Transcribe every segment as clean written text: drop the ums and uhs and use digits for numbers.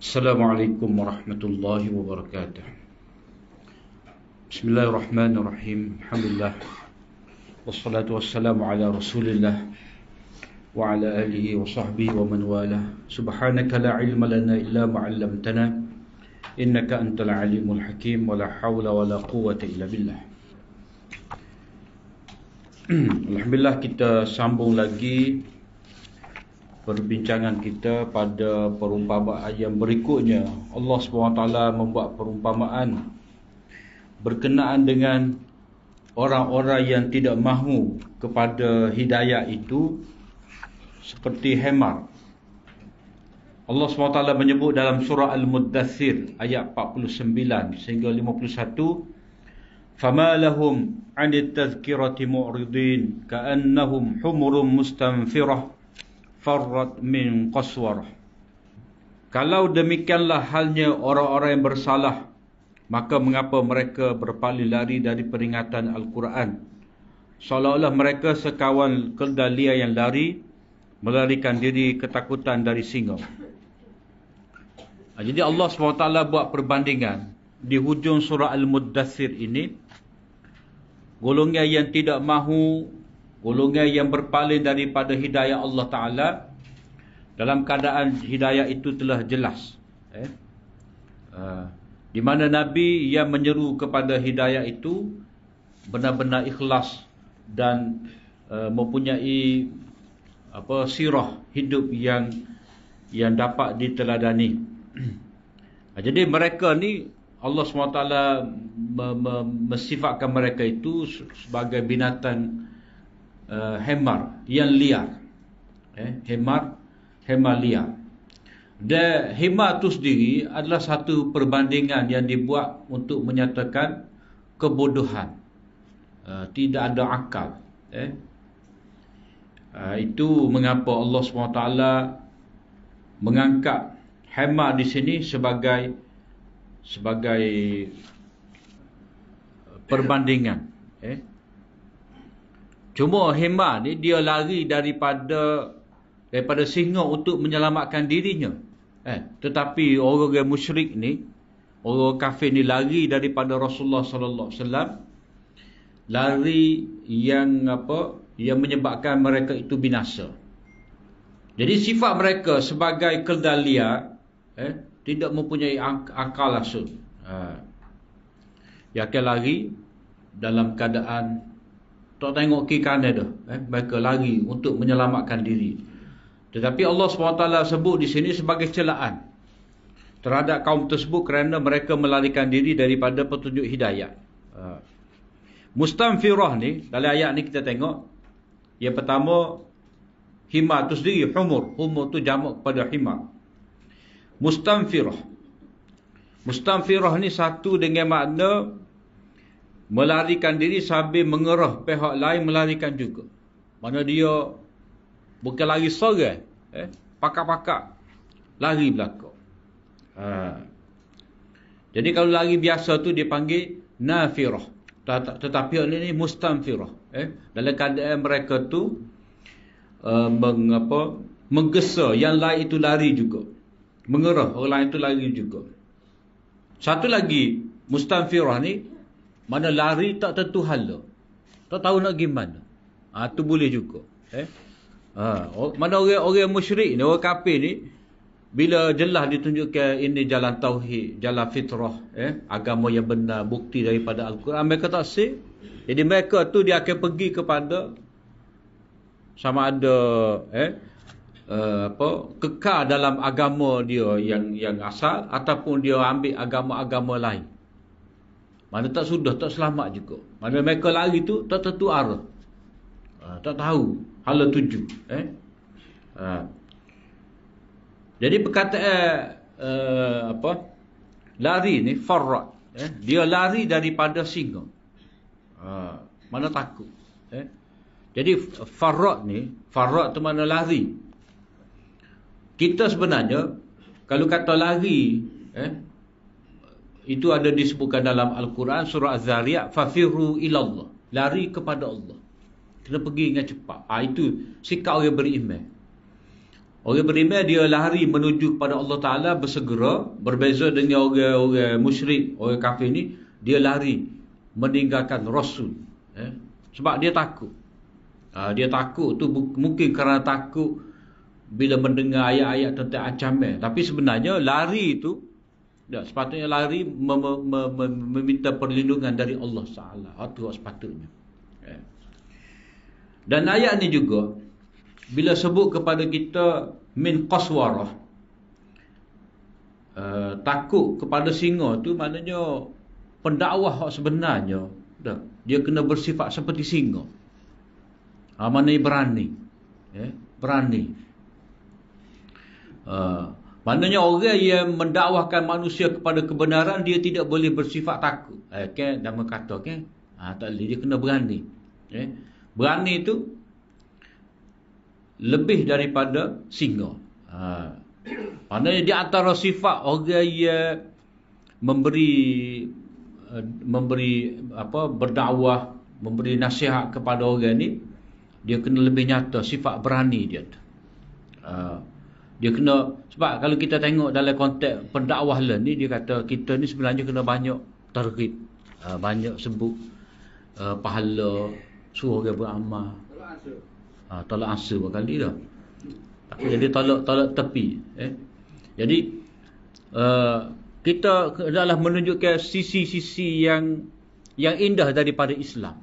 Assalamualaikum warahmatullahi wabarakatuh. Bismillahirrahmanirrahim. Alhamdulillah. Wassalatu wassalamu ala Rasulillah wa ala alihi wa sahbihi wa man wala. Subhanaka la ilma lana illa ma 'allamtana innaka antal alimul hakim wa la haula wa la quwwata illa billah. Alhamdulillah, kita sambung lagi perbincangan kita pada perumpamaan yang berikutnya. Allah SWT membuat perumpamaan berkenaan dengan orang-orang yang tidak mahu kepada hidayah itu seperti hemar. Allah SWT menyebut dalam surah Al-Muddathir ayat 49 sehingga 51, "Fama lahum 'anit tadhkirati mu'ridin ka'annahum humurun mustanfirah farrat min qaswarah." Kalau demikianlah halnya orang-orang yang bersalah, maka mengapa mereka berpaling lari dari peringatan Al-Quran, seolah-olah mereka sekawan keldai liar yang melarikan diri ketakutan dari singa. Jadi Allah SWT buat perbandingan di hujung surah Al-Muddathir ini. Golongan yang tidak mahu, golongan yang berpaling daripada hidayah Allah Ta'ala, dalam keadaan hidayah itu telah jelas. Di mana Nabi yang menyeru kepada hidayah itu benar-benar ikhlas dan mempunyai sirah hidup yang dapat diteladani. Jadi mereka ni Allah SWT mensifatkan mereka itu sebagai binatang hemar yang liar. Hemar liar. Dan hemar itu sendiri adalah satu perbandingan yang dibuat untuk menyatakan kebodohan, tidak ada akal. Itu mengapa Allah SWT mengangkat hemar di sini sebagai perbandingan. Cuma hemar ni dia lari daripada singa untuk menyelamatkan dirinya. Tetapi orang musyrik ni, orang kafir ni lari daripada Rasulullah sallallahu alaihi wasallam, lari yang menyebabkan mereka itu binasa. Jadi sifat mereka sebagai keldai liar, tidak mempunyai akal langsung. Dia akan lari dalam keadaan tak tengok kiri kanan dah. Mereka lari untuk menyelamatkan diri. Tetapi Allah SWT sebut di sini sebagai celaan terhadap kaum tersebut kerana mereka melarikan diri daripada petunjuk hidayah. Mustanfirah ni, dalam ayat ni kita tengok, yang pertama, himar tu sendiri, humur. Humur tu jamak kepada himar. Mustanfirah ni satu dengan makna melarikan diri sambil mengerah pihak lain melarikan juga. Mana dia bukan lari seorang, pakak-pakak lari belakang. Jadi kalau lari biasa tu dia panggil nafirah. Tetapi ini mustanfirah. Dalam keadaan mereka tu menggesa, yang lain itu lari juga. Mengerah, orang lain itu lari juga. Satu lagi, mustanfirah ni, mana lari tak tentu hala. Tak tahu nak gimana. Tu boleh juga. Mana orang musyrik ni, orang kafir ni, bila jelas ditunjukkan ini jalan tauhid, jalan fitrah, agama yang benar, bukti daripada Al-Quran, mereka tak sih. Jadi mereka tu dia akan pergi kepada sama ada kekal dalam agama dia yang asal, ataupun dia ambil agama-agama lain. Mana tak sudah, tak selamat juga. Mana mereka lari tu tak tentu arah. Tak tahu hala tuju. Jadi perkataan lari ni farrat. Dia lari daripada singa. Mana takut. Jadi farrat tu mana lari. Kita sebenarnya kalau kata lari, itu ada disebutkan dalam Al-Quran surah Az-Zariyat, fafirru ilallah, lari kepada Allah. Kena pergi dengan cepat. Itu sikap orang beriman. Orang beriman dia lari menuju kepada Allah Ta'ala bersegera. Berbeza dengan orang musyrik, orang kafir ni, dia lari meninggalkan Rasul. Sebab dia takut. Dia takut tu mungkin kerana takut bila mendengar ayat-ayat tentang ancaman. Tapi sebenarnya lari itu, sepatutnya lari meminta perlindungan dari Allah Ta'ala. Itu sepatutnya. Dan ayat ni juga bila sebut kepada kita min qaswarah, takut kepada singa tu maknanya pendakwah hak sebenarnya dia kena bersifat seperti singa. Maknanya berani. Berani. Maknanya orang yang mendakwahkan manusia kepada kebenaran, dia tidak boleh bersifat takut. Nama kata tak boleh, dia kena berani. Berani itu lebih daripada singa. Maknanya di antara sifat orang yang berdakwah, memberi nasihat kepada orang ni, dia kena lebih nyata sifat berani dia tu. Dia kena, sebab kalau kita tengok dalam konteks pendakwah ni, dia kata kita ni sebenarnya kena banyak targhib, banyak sebut pahala, suruh orang beramal. Tolak asa berkali dah. Tak jadi tolak tepi. Jadi kita adalah menunjukkan sisi-sisi yang indah daripada Islam.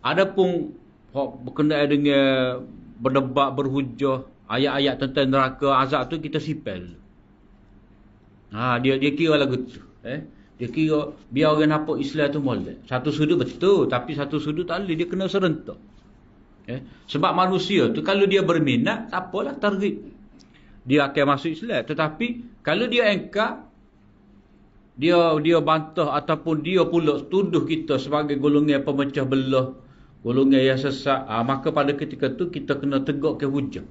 Adapun berkenaan dengan berdebat, berhujah, ayat-ayat tentang neraka, azab tu kita sipel. Dia kira lagu tu. Dia kira biar orang nampak Islam tu molek. Satu sudut betul, tapi satu sudut tak boleh, dia kena serentak. Sebab manusia tu kalau dia berminat, tak apalah targhib, dia akan masuk Islam. Tetapi kalau dia engkar, dia bantah ataupun dia pula tuduh kita sebagai golongan pemecah belah, golongan yang sesat, maka pada ketika tu kita kena tegakkan hujah.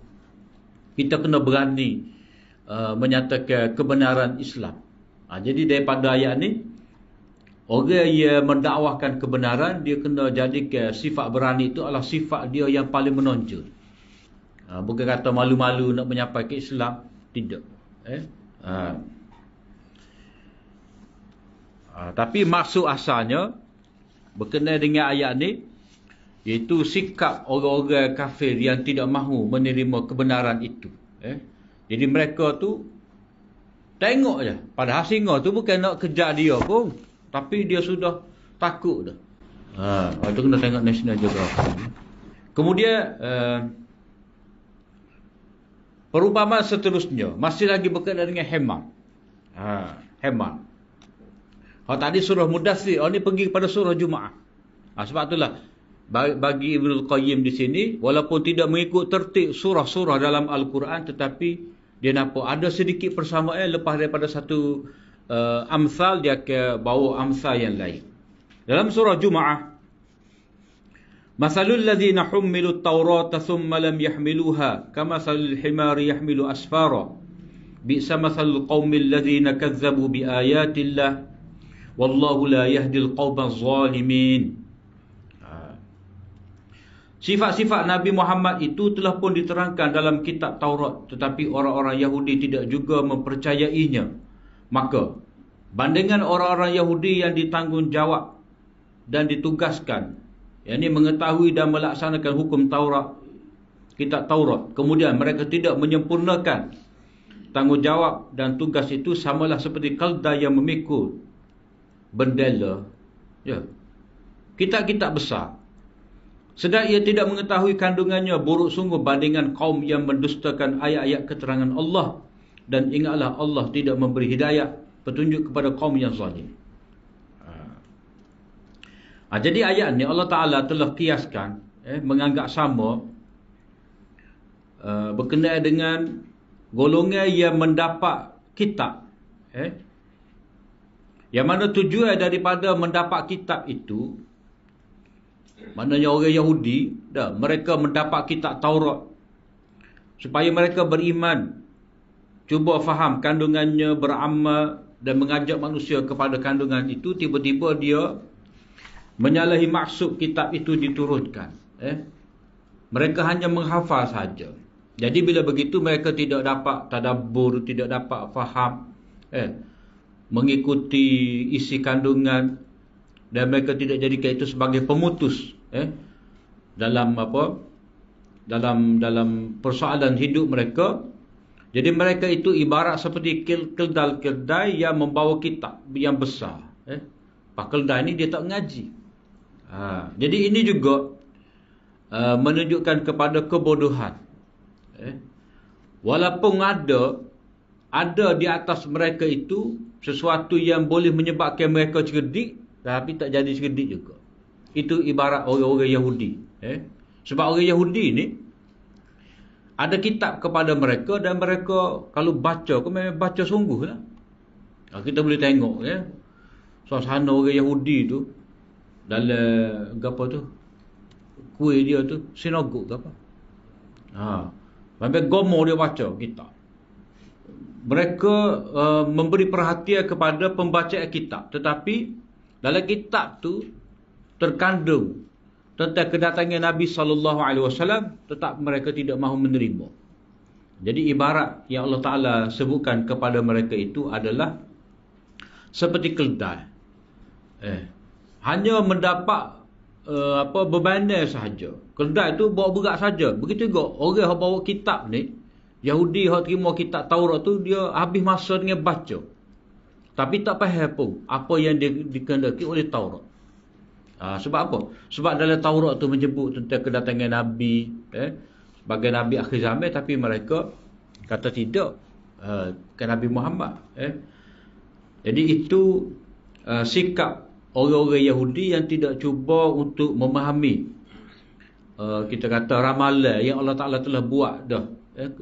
Kita kena berani menyatakan kebenaran Islam. Jadi daripada ayat ni, orang yang mendakwahkan kebenaran, dia kena jadikan sifat berani itu adalah sifat dia yang paling menonjol. Bukan kata malu-malu nak menyampaikan Islam. Tidak. Tapi maksud asalnya berkenaan dengan ayat ni, iaitu sikap orang-orang kafir yang tidak mahu menerima kebenaran itu. Jadi mereka tu tengok je. Padahal singa tu bukan nak kejar dia pun, tapi dia sudah takut dah. Itu kena tengok National Geographic. Kemudian perumpamaan seterusnya masih lagi berkaitan dengan hemat. Hemat. Tadi surah Mudaththir, ni pergi kepada surah Jumaah. Sebab itulah bagi Ibnul Qayyim di sini, walaupun tidak mengikut tertib surah-surah dalam Al-Quran, tetapi dia nampak ada sedikit persamaan lepas daripada satu amsal, dia akan bawa amsal yang lain. Dalam surah Jumaah, Masalul ladzina hummilut Taurata thumma lam yahmiluha kamathalil himari yahmilu asfara bi'sa mathalul qaumil ladzina kazzabu biayatillah wallahu la yahdil qaumaz zalimin. Sifat-sifat Nabi Muhammad itu telah pun diterangkan dalam kitab Taurat, tetapi orang-orang Yahudi tidak juga mempercayainya. Maka bandingan orang-orang Yahudi yang ditanggungjawab dan ditugaskan, yakni mengetahui dan melaksanakan hukum Taurat, kitab Taurat, kemudian mereka tidak menyempurnakan tanggungjawab dan tugas itu, samalah seperti kalda yang memikul bendera kitab-kitab besar, sedang ia tidak mengetahui kandungannya. Buruk sungguh bandingan kaum yang mendustakan ayat-ayat keterangan Allah, dan ingatlah Allah tidak memberi hidayah petunjuk kepada kaum yang zalim. Jadi ayat ni Allah Ta'ala telah kiaskan, menganggap sama berkenaan dengan golongan yang mendapat kitab, yang mana tujuan daripada mendapat kitab itu, maknanya orang Yahudi, mereka mendapat kitab Taurat supaya mereka beriman, cuba faham kandungannya, beramal dan mengajak manusia kepada kandungan itu. Tiba-tiba dia menyalahi maksud kitab itu diturunkan. Mereka hanya menghafal saja. Jadi bila begitu mereka tidak dapat tadabbur, tidak dapat faham, mengikuti isi kandungan, dan mereka tidak jadikan itu sebagai pemutus dalam dalam persoalan hidup mereka. Jadi mereka itu ibarat seperti keldai yang membawa kitab yang besar. Pak keldai ni dia tak mengaji. Jadi ini juga menunjukkan kepada kebodohan. Walaupun ada di atas mereka itu sesuatu yang boleh menyebabkan mereka cerdik, tapi tak jadi cerdik juga. Itu ibarat orang-orang Yahudi. Sebab orang Yahudi ni ada kitab kepada mereka, dan mereka kalau baca, memang baca sungguh lah. Kita boleh tengok suasana orang Yahudi tu dalam apa tu, kuih dia tu sinagog ke apa, sampai gomo dia baca kitab. Mereka memberi perhatian kepada pembacaan kitab, tetapi dalam kitab tu terkandung tentang kedatangan Nabi SAW, tetap mereka tidak mahu menerima. Jadi ibarat yang Allah Ta'ala sebutkan kepada mereka itu adalah seperti keldai. Hanya mendapat bebanan sahaja. Keldai itu bawa berat saja. Begitu juga orang yang bawa kitab ni, Yahudi yang terima kitab Taurat tu, dia habis masa dengan baca, tapi tak faham pun apa yang dikehendaki oleh Taurat. Sebab apa? Sebab dalam Taurat tu menyebut tentang kedatangan Nabi, sebagai Nabi akhir zaman, tapi mereka kata tidak, ke Nabi Muhammad. Jadi itu sikap orang-orang Yahudi yang tidak cuba untuk memahami, kita kata ramalan yang Allah Ta'ala telah buat dah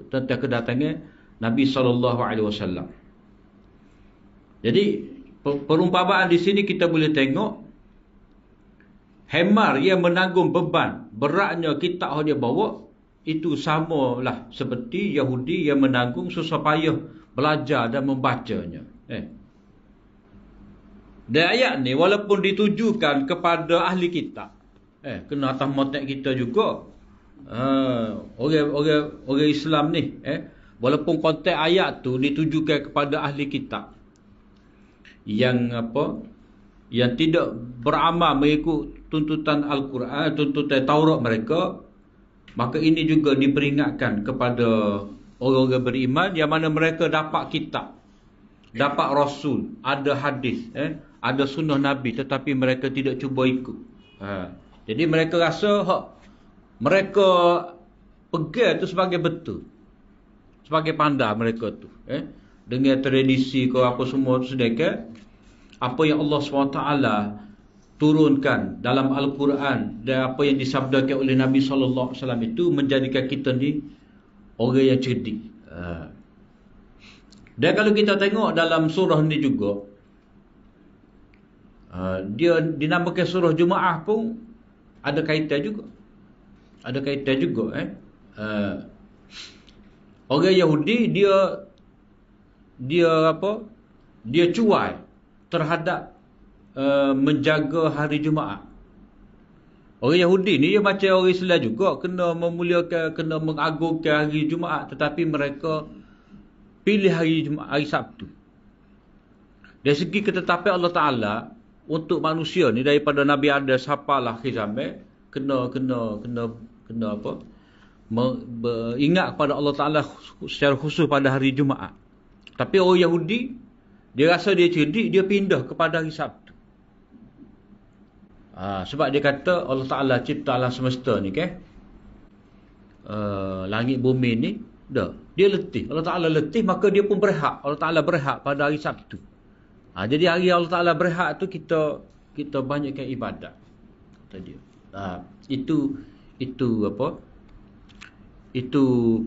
tentang kedatangan Nabi SAW. Jadi perumpamaan di sini kita boleh tengok, hemar yang menanggung beban beratnya kitab yang dia bawa, itu samalah seperti Yahudi yang menanggung susah payah belajar dan membacanya. Dan ayat ni walaupun ditujukan kepada ahli kitab, kena atas motek kita juga, orang Islam ni, walaupun konteks ayat tu ditujukan kepada ahli kitab yang yang tidak beramal mengikut tuntutan Al-Quran, tuntutan Taurat mereka, maka ini juga diperingatkan kepada orang-orang beriman yang mana mereka dapat kitab, dapat Rasul, ada hadis, ada sunnah Nabi, tetapi mereka tidak cuba ikut. Jadi mereka rasa mereka pegang itu sebagai betul, sebagai pandai mereka tu, dengan tradisi ke apa semua tu, sedangkan apa yang Allah SWT turunkan dalam Al-Quran dan apa yang disabdakan oleh Nabi SAW itu menjadikan kita ni orang yang cerdik. Dan kalau kita tengok dalam surah ni juga, dia dinamakan surah Jumaah pun ada kaitan juga. Ada kaitan juga. Orang Yahudi dia cuai terhadap menjaga hari Jumaat. Orang Yahudi ni dia macam orang Islam juga, kena memuliakan, kena mengagungkan hari Jumaat, tetapi mereka pilih hari Jumaat, hari Sabtu. Dari segi ketetapan Allah Ta'ala untuk manusia ni, daripada Nabi Adam sampailah akhir zaman, kena ingat kepada Allah Ta'ala secara khusus pada hari Jumaat. Tapi orang Yahudi, dia rasa dia cerdik, dia pindah kepada hari Sabtu. Sebab dia kata Allah Ta'ala cipta alam semesta ni kan, langit bumi ni dah, dia letih, Allah Ta'ala letih, maka dia pun berehat, Allah Ta'ala berehat pada hari Sabtu. Jadi hari Allah Ta'ala berehat tu kita banyakkan ibadat, kata dia. Itu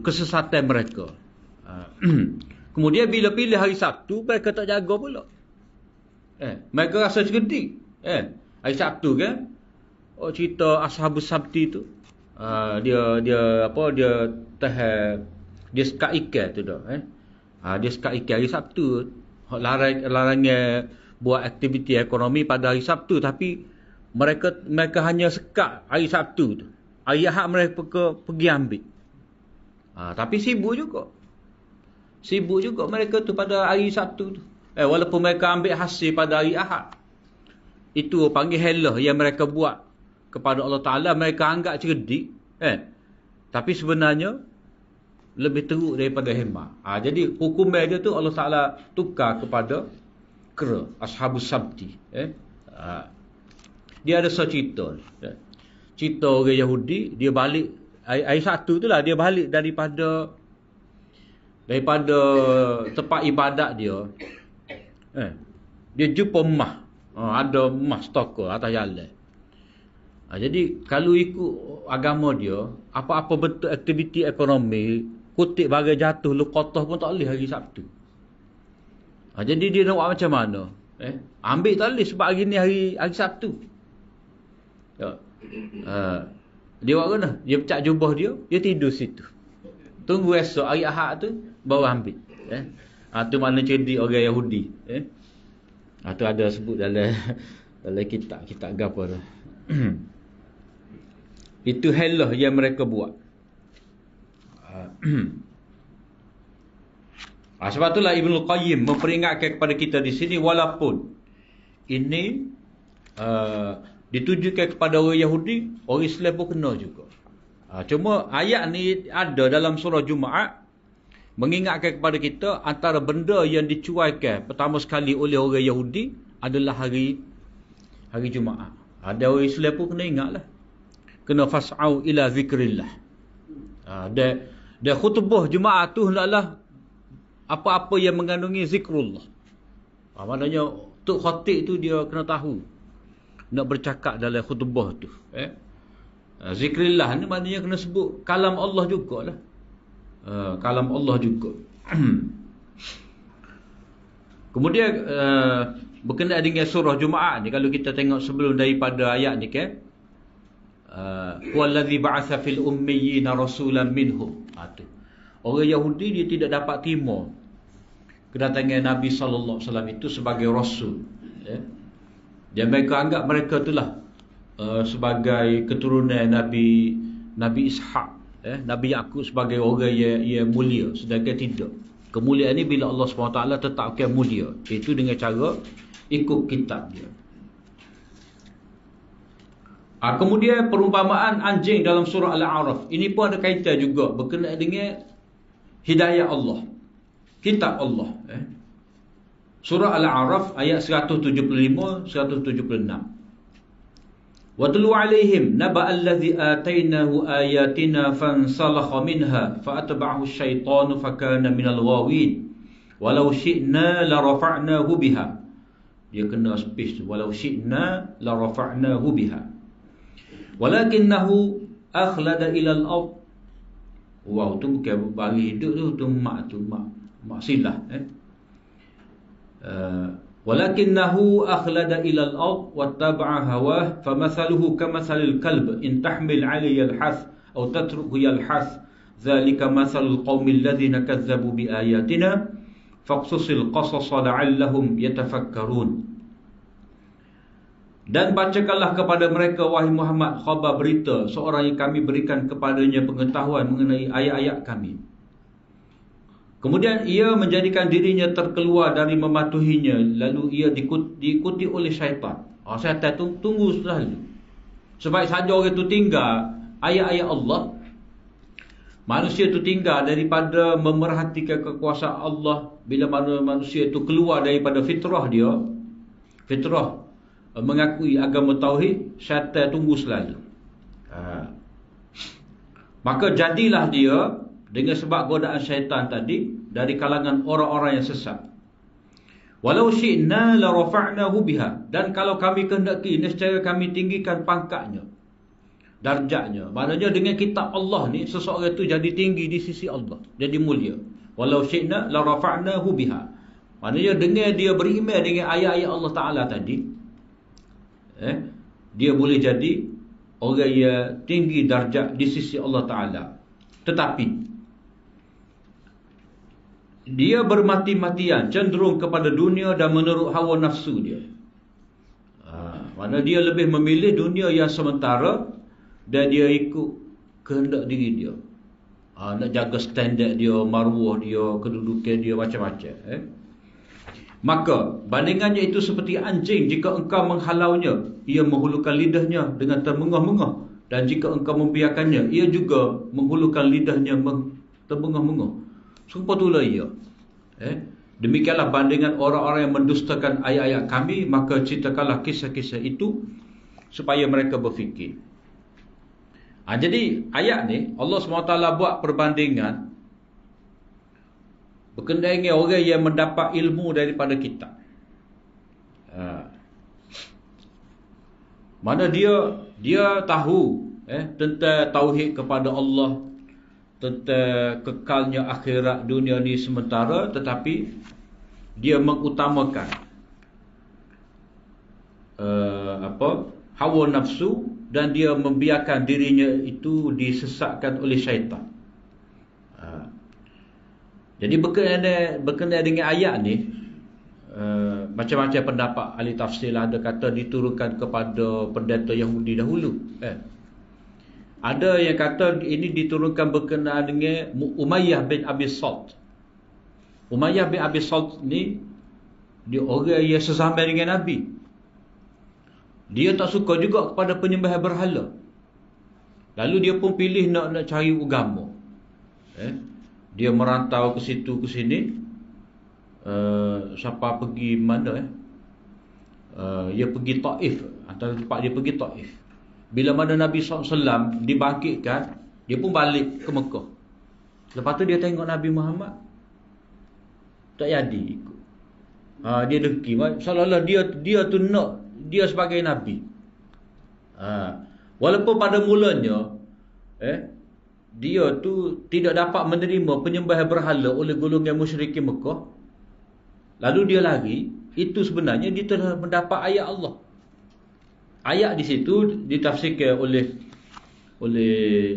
kesesatan mereka. Kemudian bila pilih hari Sabtu, mereka tak jaga pula. Mereka rasa cerdik. Hari Sabtu kan, cerita Ashabus Sabti tu, dia sekat ikan tu dah. Dia sekat ikan hari Sabtu. Larangan buat aktiviti ekonomi pada hari Sabtu, tapi mereka hanya sekat hari Sabtu tu. Hari Ahad mereka pergi ambil. Tapi sibuk juga. Sibuk juga mereka tu pada hari Sabtu tu. Walaupun mereka ambil hasil pada hari Ahad. Itu panggil helah yang mereka buat kepada Allah Ta'ala. Mereka anggap cerdik. Tapi sebenarnya lebih teruk daripada hemah. Jadi hukuman dia tu Allah Ta'ala tukar kepada kera. Ashabus Sabti. Dia ada cerita. Cerita orang Yahudi. Dia balik. Hari Sabtu tu lah. Dia balik daripada tempat ibadat dia. Dia jumpa emas. Ada emas toko atas jalan. Jadi kalau ikut agama dia, apa-apa bentuk aktiviti ekonomi, kutip bagai jatuh, luqatah pun tak boleh hari Sabtu. Jadi dia nak buat macam mana? Ambil tak boleh sebab hari ni hari Sabtu. Dia buat mana? Dia pecah jubah dia tidur situ. Tunggu esok hari Ahad tu baru ambil. Tu mana cerdik orang Yahudi. Tu ada sebut dalam kitab gapo tu. Itu helah yang mereka buat. Sebab itulah Ibnu Qayyim memperingatkan kepada kita di sini, walaupun ini ditujukan kepada orang Yahudi, orang Islam pun kena juga. Cuma ayat ni ada dalam surah Jumaat mengingatkan kepada kita antara benda yang dicuaikan pertama sekali oleh orang Yahudi adalah hari Jumaat. Ada orang Islam pun kena ingatlah. Kena fas'au ila zikrillah. Dan khutbah Jumaat tu hendaklah apa-apa yang mengandungi zikrullah. Maknanya Tok Khatib tu dia kena tahu nak bercakap dalam khutbah tu. Zikrillah ni maknanya kena sebut kalam Allah jugalah. Kalam Allah juga. Kemudian berkenaan dengan surah Jumaat ni, kalau kita tengok sebelum daripada ayat ni kan, wallazi ba'atha fil ummiyina rasulan minhum. Orang Yahudi dia tidak dapat terima kedatangan Nabi sallallahu alaihi wasallam itu sebagai rasul. Dan mereka anggap mereka itulah sebagai keturunan Nabi Ishaq. Nabi Yaqub sebagai orang yang mulia, sedangkan tidak. Kemuliaan ni bila Allah SWT tetapkan mulia, itu dengan cara ikut kitab dia. Kemudian perumpamaan anjing dalam surah Al-A'raf, ini pun ada kaitan juga berkenaan dengan hidayah Allah, kitab Allah. Surah Al-A'raf ayat 175 176. وَاتْلُ عَلَيْهِمْ نَبَأَ الَّذِي آتَيْنَاهُ آيَاتِنَا فَانْسَلَخَ مِنْهَا فَأَتْبَعَهُ الشَّيْطَانُ فَكَانَ مِنَ الْغَاوِينَ وَلَوْ شِئْنَا لَرَفَعْنَاهُ بِهَا. Dia kena space tu. وَلَوْ شِئْنَا لَرَفَعْنَاهُ بِهَا وَلَكِنَّهُ أَخْلَدَ إِلَى الْأَرْضِ. Wow, tu bukan bagi hidup tu mak silah. وَلَكِنَّهُ أَخْلَدَ إِلَى الْأَرْضِ وَاتَّبَعَ هَوَاهُ فَمَثَلُهُ كَمَثَلِ الْكَلْبِ إِنْ تَحْمِلْ عَلَيْهِ يَلْحَثْ أَوْ تَتْرُكْهُ يَلْحَثْ ذَلِكَ مَثَلُ الْقَوْمِ الَّذِينَ كَذَّبُوا بِآيَاتِنَا فَاقْصُصِ الْقَصَصَ لَعَلَّهُمْ يَتَفَكَّرُونَ. Dan bacakanlah kepada mereka, wahai Muhammad, khabar berita seorang yang kami berikan kepadanya pengetahuan mengenai ayat-ayat kami. Kemudian ia menjadikan dirinya terkeluar dari mematuhinya, lalu ia diikuti oleh syaitan. Syaitan tunggu selalu. Sebab saja orang itu tinggal ayat-ayat Allah, manusia itu tinggal daripada memerhatikan kekuasaan Allah. Bila mana manusia itu keluar daripada fitrah dia, fitrah mengakui agama tauhid, syaitan tunggu selalu. Maka jadilah dia dengan sebab godaan syaitan tadi dari kalangan orang-orang yang sesat. Walau syi'na la rafa'nahu biha. Dan kalau kami kehendaki, nescaya kami tinggikan pangkatnya, darjatnya. Maknanya dengan kitab Allah ni seseorang itu jadi tinggi di sisi Allah, jadi mulia. Walau syi'na la rafa'nahu biha. Maknanya dengan dia beriman dengan ayat-ayat Allah Ta'ala tadi, dia boleh jadi orang yang tinggi darjat di sisi Allah Ta'ala. Tetapi dia bermati-matian, cenderung kepada dunia dan menurut hawa nafsu dia. Mana dia lebih memilih dunia yang sementara dan dia ikut kehendak diri dia. Nak jaga standard dia, maruah dia, kedudukan dia, macam-macam. Maka bandingannya itu seperti anjing. Jika engkau menghalaunya, ia menghulurkan lidahnya dengan termengah-mengah. Dan jika engkau membiarkannya, ia juga menghulurkan lidahnya termengah-mengah. Sumpah itulah ia. Demikianlah bandingan orang-orang yang mendustakan ayat-ayat kami. Maka ceritakanlah kisah-kisah itu supaya mereka berfikir. Jadi ayat ni Allah SWT buat perbandingan berkenaan dengan orang yang mendapat ilmu daripada kitab. Mana dia tahu tentang tauhid kepada Allah, tentang kekalnya akhirat, dunia ni sementara, tetapi dia mengutamakan hawa nafsu, dan dia membiarkan dirinya itu disesatkan oleh syaitan. Jadi berkenaan dengan ayat ni, macam-macam pendapat ahli tafsir lah. Ada kata diturunkan kepada pendeta Yahudi dahulu. Ada yang kata ini diturunkan berkenaan dengan Umayyah bin Abi Salt. Umayyah bin Abi Salt ni dia orang yang sezaman dengan Nabi. Dia tak suka juga kepada penyembah berhala. Lalu dia pun pilih nak cari agama. Dia merantau ke situ ke sini. Siapa pergi mana? Dia pergi Taif. Antara tempat dia pergi Taif. Bila mana Nabi SAW dibangkitkan, dia pun balik ke Mekah. Lepas tu dia tengok Nabi Muhammad, tak jadi ikut. Dia dengki. Seolah-olah dia tu nak dia sebagai Nabi. Walaupun pada mulanya dia tu tidak dapat menerima penyembah berhala oleh golongan musyrikin Mekah. Lalu dia lari. Itu sebenarnya dia telah mendapat ayat Allah. Ayat di situ ditafsirkan oleh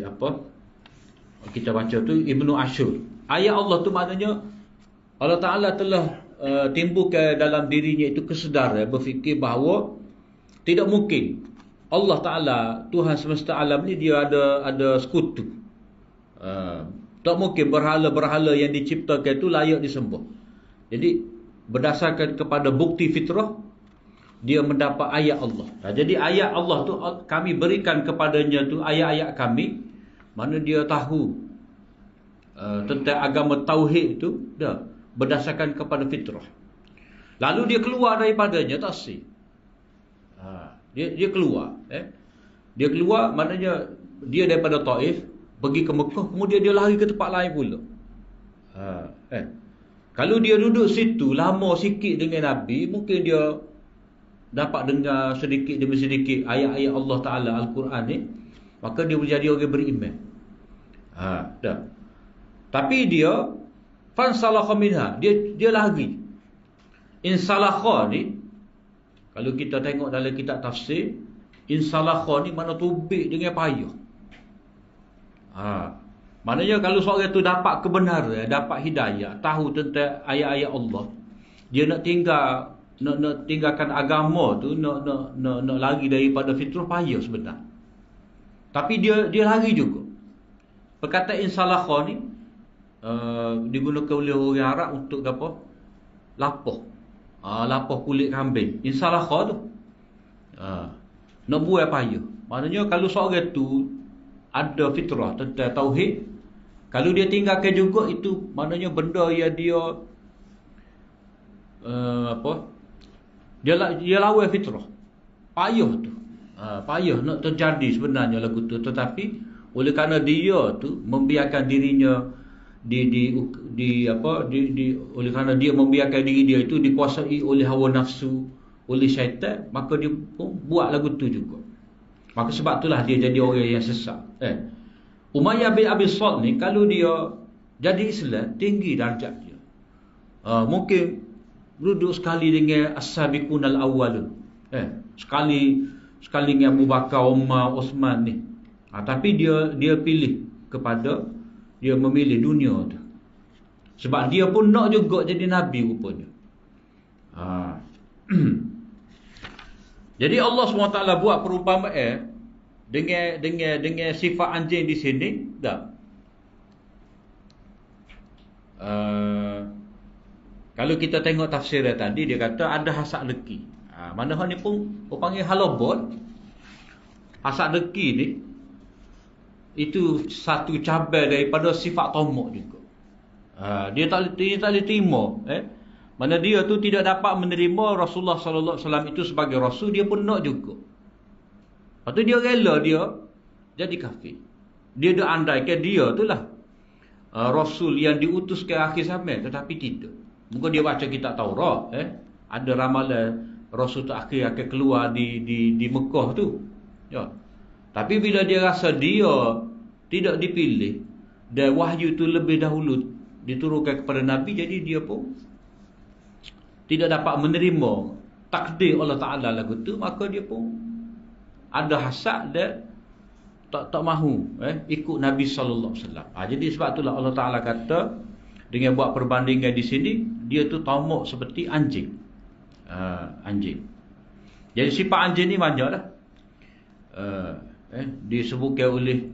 apa kita baca tu Ibnu Ashur. Ayat Allah tu maknanya Allah Ta'ala telah timbulkan dalam dirinya itu kesedaran, berfikir bahawa tidak mungkin Allah Ta'ala, Tuhan semesta alam ni dia ada sekutu. Tak mungkin berhala-berhala yang diciptakan itu layak disembah. Jadi berdasarkan kepada bukti fitrah, dia mendapat ayat Allah. Jadi ayat Allah tu kami berikan kepadanya tu ayat-ayat kami, mana dia tahu tentang agama tauhid itu dah berdasarkan kepada fitrah. Lalu dia keluar daripadanya, tak sih. Dia keluar. Dia keluar maknanya dia daripada Taif pergi ke Mekah, kemudian dia lari ke tempat lain pula. Kalau dia duduk situ lama sikit dengan Nabi, mungkin dia dapat dengar sedikit demi sedikit ayat-ayat Allah Ta'ala Al-Quran ni, maka dia menjadi orang beriman. Dah. Tapi dia fansalakha minha, dia lari. Insalakha ni, kalau kita tengok dalam kitab tafsir, insalakha ni mana tubik dengan payah. Maknanya kalau seorang tu dapat kebenaran, dapat hidayah, tahu tentang ayat-ayat Allah, dia nak tinggalkan agama tu, nak lari daripada fitrah, payah sebenarnya. Tapi dia lari juga. Perkataan insalakha ni digunakan oleh orang Arab untuk apa? Lapah. Lapah kulit kambing. Insalakha tu. Nak buat payah. Maknanya kalau seorang tu ada fitrah tentang tauhid, kalau dia tinggalkan juga, itu maknanya benda yang dia dia lawan fitrah. Payah tu. Payah nak terjadi sebenarnya lagu tu, tetapi oleh kerana dia tu membiarkan dirinya oleh kerana dia membiarkan diri dia itu dikuasai oleh hawa nafsu, oleh syaitan, maka dia pun buat lagu tu juga. Maka sebab itulah dia jadi orang yang sesat. Umayyah bin Abi Salt ni, kalau dia jadi Islam, tinggi darjat dia. Mungkin duduk sekali dengan as-sabiqun al-awwalun. Sekali dengan Abu Bakar, Umar, Osman ni. Tapi dia pilih kepada, dia memilih dunia tu. Sebab dia pun nak juga jadi Nabi rupanya. Jadi Allah SWT buat perumpamaan dengan sifat anjing di sini, dah. Kalau kita tengok tafsir tadi, dia kata ada hasak leki. Mana hal ni pun panggil halobot. Hasak leki ni itu satu cabar daripada sifat tomok juga. Dia tak boleh terima. Mana dia tu tidak dapat menerima Rasulullah sallallahu alaihi wasallam itu sebagai rasul, dia pun nak juga. Lepas tu dia rela dia jadi kafir. Dia dah andaikan dia tu lah rasul yang diutus ke akhir zaman, tetapi tidak. Mungkin dia baca kitab Taurat, ada ramalan rasul terakhir akan keluar di Mekah tu. Ya. Tapi bila dia rasa dia tidak dipilih dan wahyu tu lebih dahulu diturunkan kepada Nabi, jadi dia pun tidak dapat menerima takdir Allah Ta'ala lagu tu, maka dia pun ada hasad dan tak mahu ikut Nabi sallallahu alaihi wasallam. Jadi sebab itulah Allah Taala kata dengan buat perbandingan di sini, dia tu tamak seperti anjing. Anjing. Jadi sifat anjing ni banyaklah. Disebutkan oleh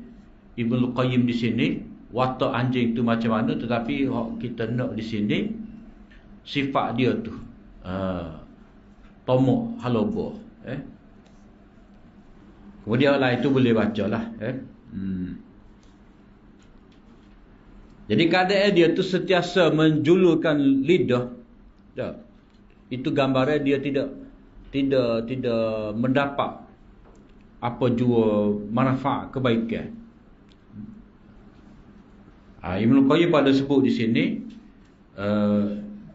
Ibnu Qayyim di sini, watak anjing tu macam mana, tetapi kita nak di sini sifat dia tu tamak halobo. Kemudian lah itu boleh baca lah. Jadi keadaan dia tu sentiasa menjulurkan lidah. Itu gambaran dia tidak mendapat apa jua manfaat kebaikan. Ibnu Qayyim pada sebut di sini,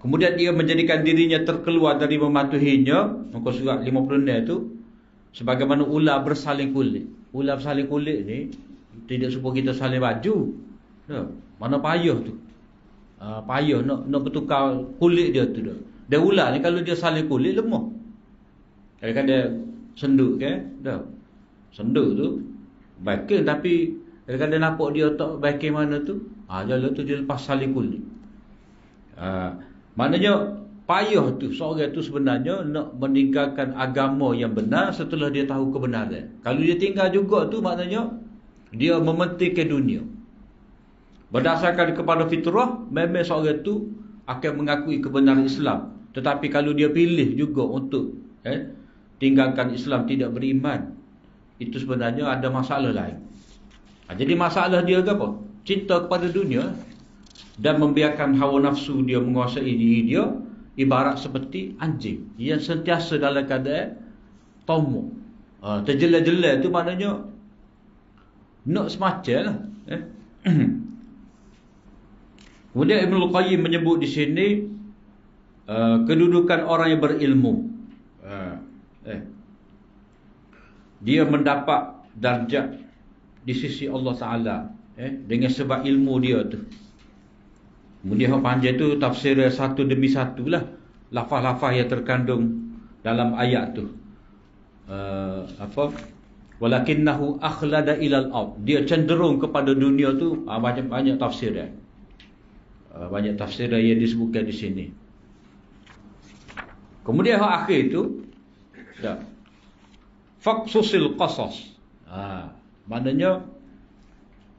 kemudian dia menjadikan dirinya terkeluar dari mematuhinya. Muka surat 56 tu, sebagaimana ular bersaling kulit. Ular bersaling kulit ni tidak supaya kita saling baju. Mana payah tu. Payah nak bertukar kulit dia tu dah. Dan ular ni kalau dia saling kulit lemah. Kadang-kadang dia senduk kan? Dah. Senduk tu baikin, tapi kadang-kadang nampak dia tak baikin mana tu. Jalan tu dia lepas saling kulit. Maknanya payah tu seorang tu sebenarnya nak meninggalkan agama yang benar setelah dia tahu kebenaran. Kalau dia tinggal juga tu, maknanya dia mementingkan dunia. Berdasarkan kepada fitrah, memang seorang tu akan mengakui kebenaran Islam. Tetapi kalau dia pilih juga untuk tinggalkan Islam, tidak beriman, itu sebenarnya ada masalah lain. Jadi masalah dia apa? Cinta kepada dunia dan membiarkan hawa nafsu dia menguasai diri dia. Ibarat seperti anjing yang sentiasa dalam keadaan tamak. Terjela-jela tu maknanya nak semacam lah. Kemudian Ibnu Qayyim menyebut di sini kedudukan orang yang berilmu. Dia mendapat darjat di sisi Allah Ta'ala dengan sebab ilmu dia tu. Kemudian panjang tu tafsir satu demi satu lah lafaz-lafaz yang terkandung dalam ayat tu. Walakinnahu akhlada ilal ard. Dia cenderung kepada dunia tu. Banyak tafsir dia. Banyak tafsir yang disebutkan di sini. Kemudian hak akhir tu faqsusil qasas. Maknanya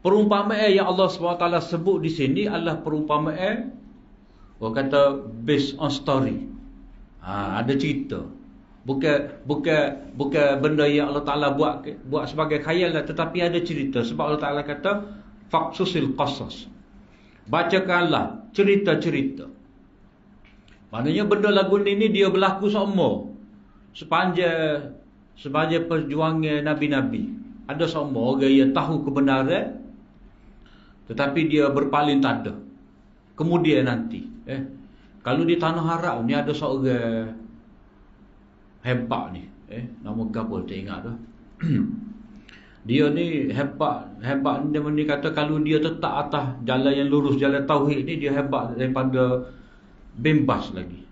perumpamaan yang Allah SWT sebut di sini adalah perumpamaan, orang kata based on story. Ada cerita. Bukan benda yang Allah Taala buat sebagai khayal lah, tetapi ada cerita. Sebab Allah Taala kata faqsusil qasas. Bacakanlah cerita-cerita. Maknanya benda lagu ni dia berlaku semua sepanjang perjuangan nabi-nabi. Ada semua orang yang tahu kebenaran, tetapi dia berpaling tanda. Kemudian nanti kalau di tanah Arab ni ada seorang hebat ni, nama gapo tak ingat dah. Dia ni hebat ni kata kalau dia tetap atas jalan yang lurus, jalan tauhid ni, dia hebat daripada bembas lagi.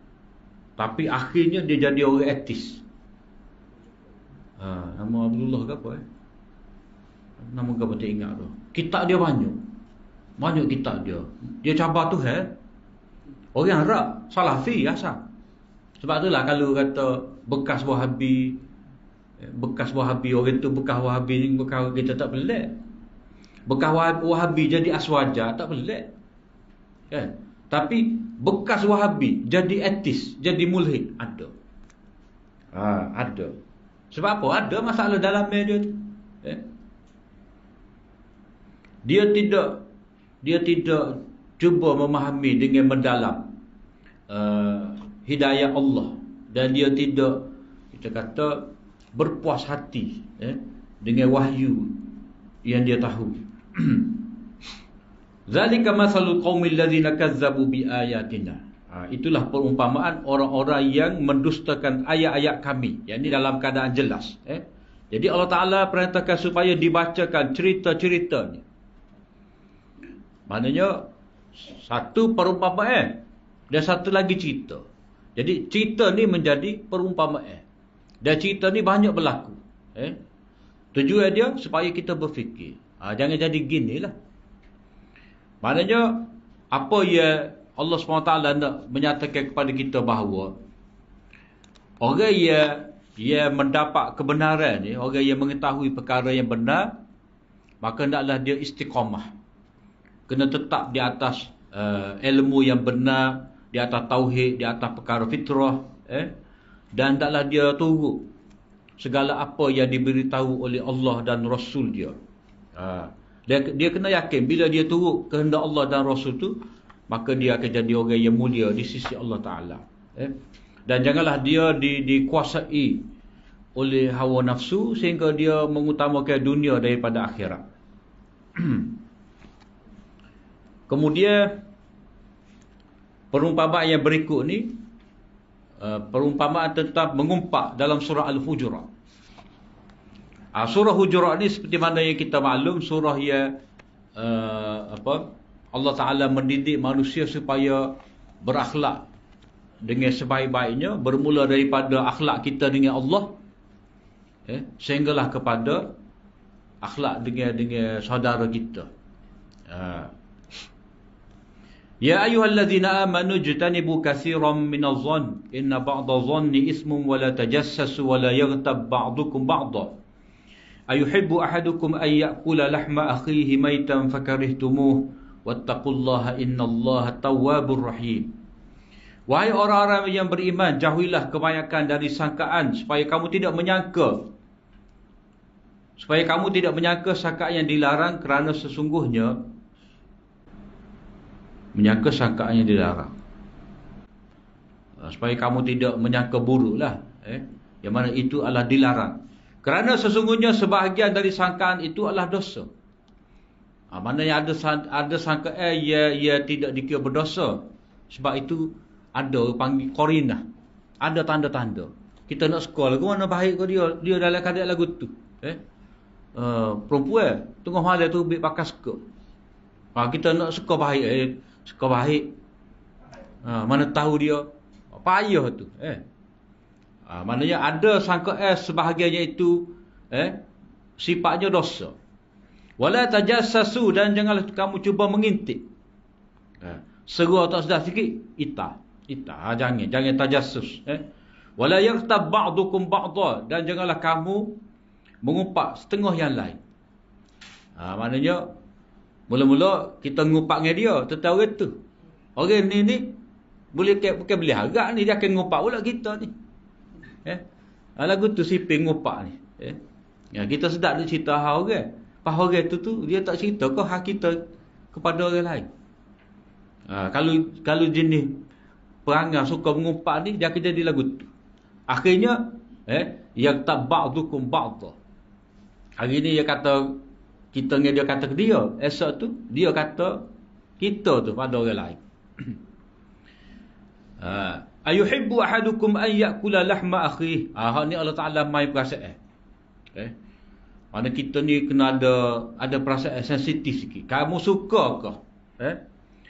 Tapi akhirnya dia jadi orang etis. Nama Abdullah ke apa nama ke apa tak ingat tu. Kitab dia banyak kitab dia. Dia cabar Tuhan. Orang Arab, Salafi asal. Sebab itulah kalau kata bekas Wahabi, orang tu bekas Wahabi ni, bekas kita tak pelik. Bekas Wahabi jadi aswaja tak pelik. Kan? Tapi bekas Wahabi jadi etis, jadi mulhid, ada. Ada. Sebab apa? Ada masalah dalam dia. Dia tidak cuba memahami dengan mendalam hidayah Allah, dan dia tidak, kita kata, berpuas hati dengan wahyu yang dia tahu. Zalika masalul qaumil ladzina kazzabu bi ayatina. Itulah perumpamaan orang-orang yang mendustakan ayat-ayat kami, yakni dalam keadaan jelas. Jadi Allah Taala perintahkan supaya dibacakan cerita-cerita ni. Maknanya satu perumpamaan dan satu lagi cerita. Jadi cerita ni menjadi perumpamaan. Dan cerita ni banyak berlaku. Tujuan dia supaya kita berfikir. Jangan jadi ginilah. Maknanya apa yang Allah SWT nak menyatakan kepada kita bahawa orang yang mendapat kebenaran ni, orang yang mengetahui perkara yang benar, maka hendaklah dia istiqamah. Kena tetap di atas ilmu yang benar, di atas tauhid, di atas perkara fitrah, dan hendaklah dia turut segala apa yang diberitahu oleh Allah dan Rasul dia. Dia kena yakin bila dia turut kehendak Allah dan Rasul tu, maka dia akan jadi orang yang mulia di sisi Allah Ta'ala. Dan janganlah dia dikuasai oleh hawa nafsu sehingga dia mengutamakan dunia daripada akhirat. Kemudian perumpamaan yang berikut ni, perumpamaan tentang mengumpat dalam surah Al-Hujurat. Surah Hujurat ni seperti mana yang kita maklum, surah yang Allah Ta'ala mendidik manusia supaya berakhlak dengan sebaik-baiknya, bermula daripada akhlak kita dengan Allah, sehinggalah kepada akhlak dengan saudara kita. Ya ayyuhallazina amanu jtanibu katsiran minadh-dhann inna ba'dadh-dhanni ismun wa la tajassasu wa la yaghtab ba'dukum ba'dha ayuhibbu ahadukum an ya'kula lahma akhihi maytan fakarihtumuh wattaqullaha innallaha tawwabur rahim. Wahai orang-orang yang beriman, jauhilah kebanyakan dari sangkaan supaya kamu tidak menyangka sangkaan yang dilarang, kerana sesungguhnya menyangka sangkaan yang dilarang. Supaya kamu tidak menyangka buruklah, yang mana itu adalah dilarang. Kerana sesungguhnya sebahagian dari sangkaan itu adalah dosa. Mana yang ada sangkaan ia tidak dikira berdosa. Sebab itu ada panggil korinah, ada tanda-tanda. Kita nak sekolah ke mana baik ke dia dalam keadaan lagu tu. Perempuan tengah malam tu ambil pakai suka. Kita nak suka baik, suka baik. Mana tahu dia payah tu. Maknanya ada sangkaan sebahagiannya itu sifatnya dosa. Wala tajassasu, dan janganlah kamu cuba mengintip. Seru atau sedar sikit, jangan tajassus. Wala yaghtab ba'dukum ba'dha, dan janganlah kamu mengumpat setengah yang lain. Maknanya mula-mula kita ngumpat dengan dia, tentang orang tu. Orang ni boleh bukan boleh harap ni, dia akan ngumpat pula kita ni. Lagu tu siping ngumpat ni. Kita sedap dia cerita hal orang. Pas orang tu dia tak cerita kau hak kita kepada orang lain. Kalau jenis perangai suka mengumpat ni, dia akan jadi lagu tu. Akhirnya yang tak ba'dukum ba'dha. Hari ni dia kata kita dengan dia kata ke dia, esok tu dia kata kita tu pada orang lain. Ayuhibbu ahadukum an ya'kula lahma akhihi. Hak ni Allah Taala mai perasaan. Mana kita ni kena ada perasaan sensitif sikit. Kamu suka ke?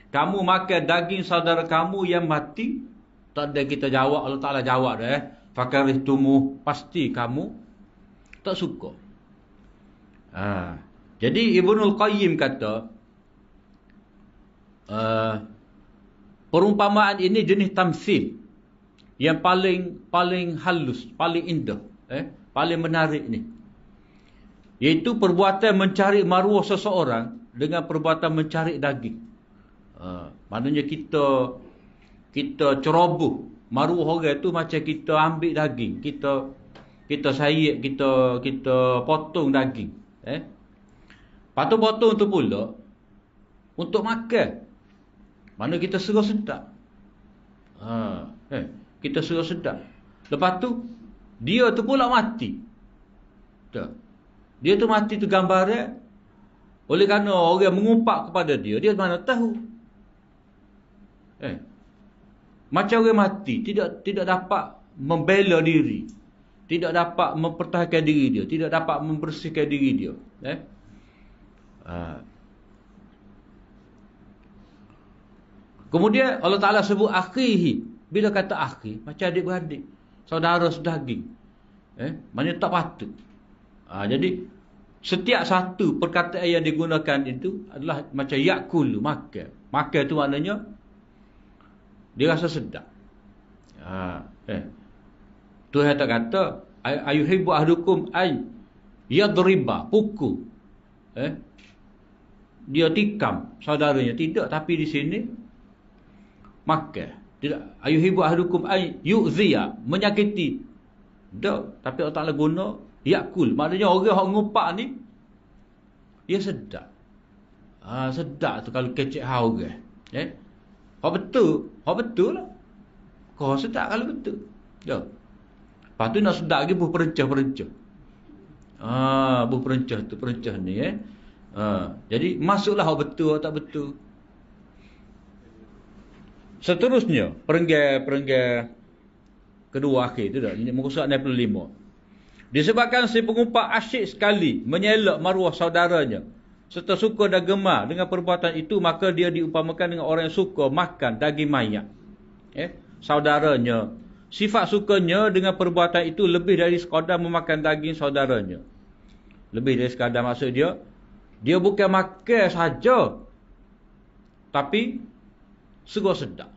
Kamu makan daging saudara kamu yang mati? Tak ada kita jawab, Allah Taala jawab dah. Fakarihtumu, pasti kamu tak suka. Jadi Ibnul Qayyim kata perumpamaan ini jenis tamsil yang paling halus, paling indah, paling menarik ni. Iaitu perbuatan mencari maruah seseorang dengan perbuatan mencari daging. Maknanya kita ceroboh maruah orang tu macam kita ambil daging, kita sayik, kita potong daging. Potong tu pula untuk makan. Mana kita serah sedap. Kita serah sedap. Lepas tu dia tu pula mati. Dia tu mati tu gambarnya oleh kerana orang mengumpat kepada dia mana tahu. Macam orang mati tidak dapat membela diri, tidak dapat mempertahankan diri dia, tidak dapat membersihkan diri dia. Kemudian Allah Ta'ala sebut akhihi. Bila kata akhi, macam adik-beradik, saudara sedaging. Maknanya tak patut. Jadi setiap satu perkataan yang digunakan itu adalah macam yakulu, makan. Makan tu maknanya dia rasa sedap. Tuhan tak kata ayuhibbu ahdukum ay yadriba, pukul. Dia tikam saudaranya, tidak, tapi di sini makan. Tidak, ayuhibbu ahdukum ay yu'ziya, menyakiti. Tak, tapi Allah Ta'ala guna yakul, maknanya orang yang ngumpak ni dia sedap. Sedap tu kalau kecek hau orang. Hak betul lah. Kau sedap kalau betul. Lepas tu nak sedap lagi buh perencah-perencah. Buh perencah ni. Jadi masuklah hak betul, tak betul. Seterusnya, perenggan kedua akhir tu dah. Ini muka surat 65. Disebabkan si pengumpat asyik sekali menyelak maruah saudaranya, serta suka dan gemar dengan perbuatan itu, maka dia diumpamakan dengan orang yang suka makan daging mayat. Saudaranya. Sifat sukanya dengan perbuatan itu lebih dari sekadar memakan daging saudaranya. Lebih dari sekadar, maksud dia bukan makan saja, tapi serah sedap.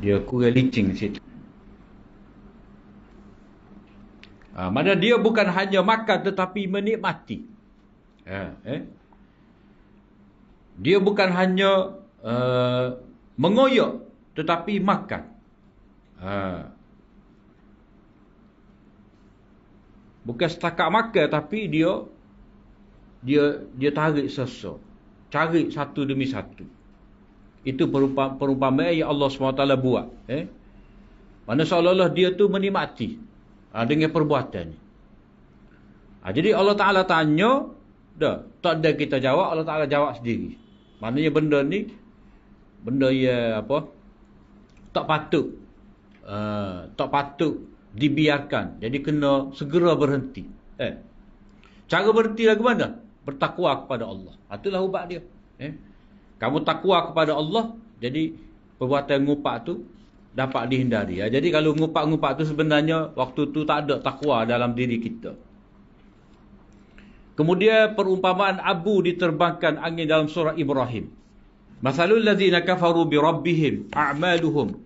Dia kurang licin di situ. Mana dia bukan hanya makan tetapi menikmati. Dia bukan hanya mengoyak tetapi makan. Bukan setakat makan, tapi dia tarik sesuatu, cari satu demi satu. Itu perumpamaan yang Allah SWT buat. Mana seolah-olah dia tu menikmati dengan perbuatan ni. Jadi Allah Ta'ala tanya, tak ada kita jawab, Allah Ta'ala jawab sendiri. Maknanya benda ni, benda yang tak patut dibiarkan. Jadi kena segera berhenti. Cara berhenti lagu mana? Bertakwa kepada Allah. Itulah ubat dia. Kamu takwa kepada Allah, jadi perbuatan ngupak tu dapat dihindari. Jadi kalau ngupak-ngupak tu sebenarnya waktu tu tak ada takwa dalam diri kita. Kemudian perumpamaan abu diterbangkan angin dalam surah Ibrahim. Masalul ladzina kafaru bi rabbihim a'maluhum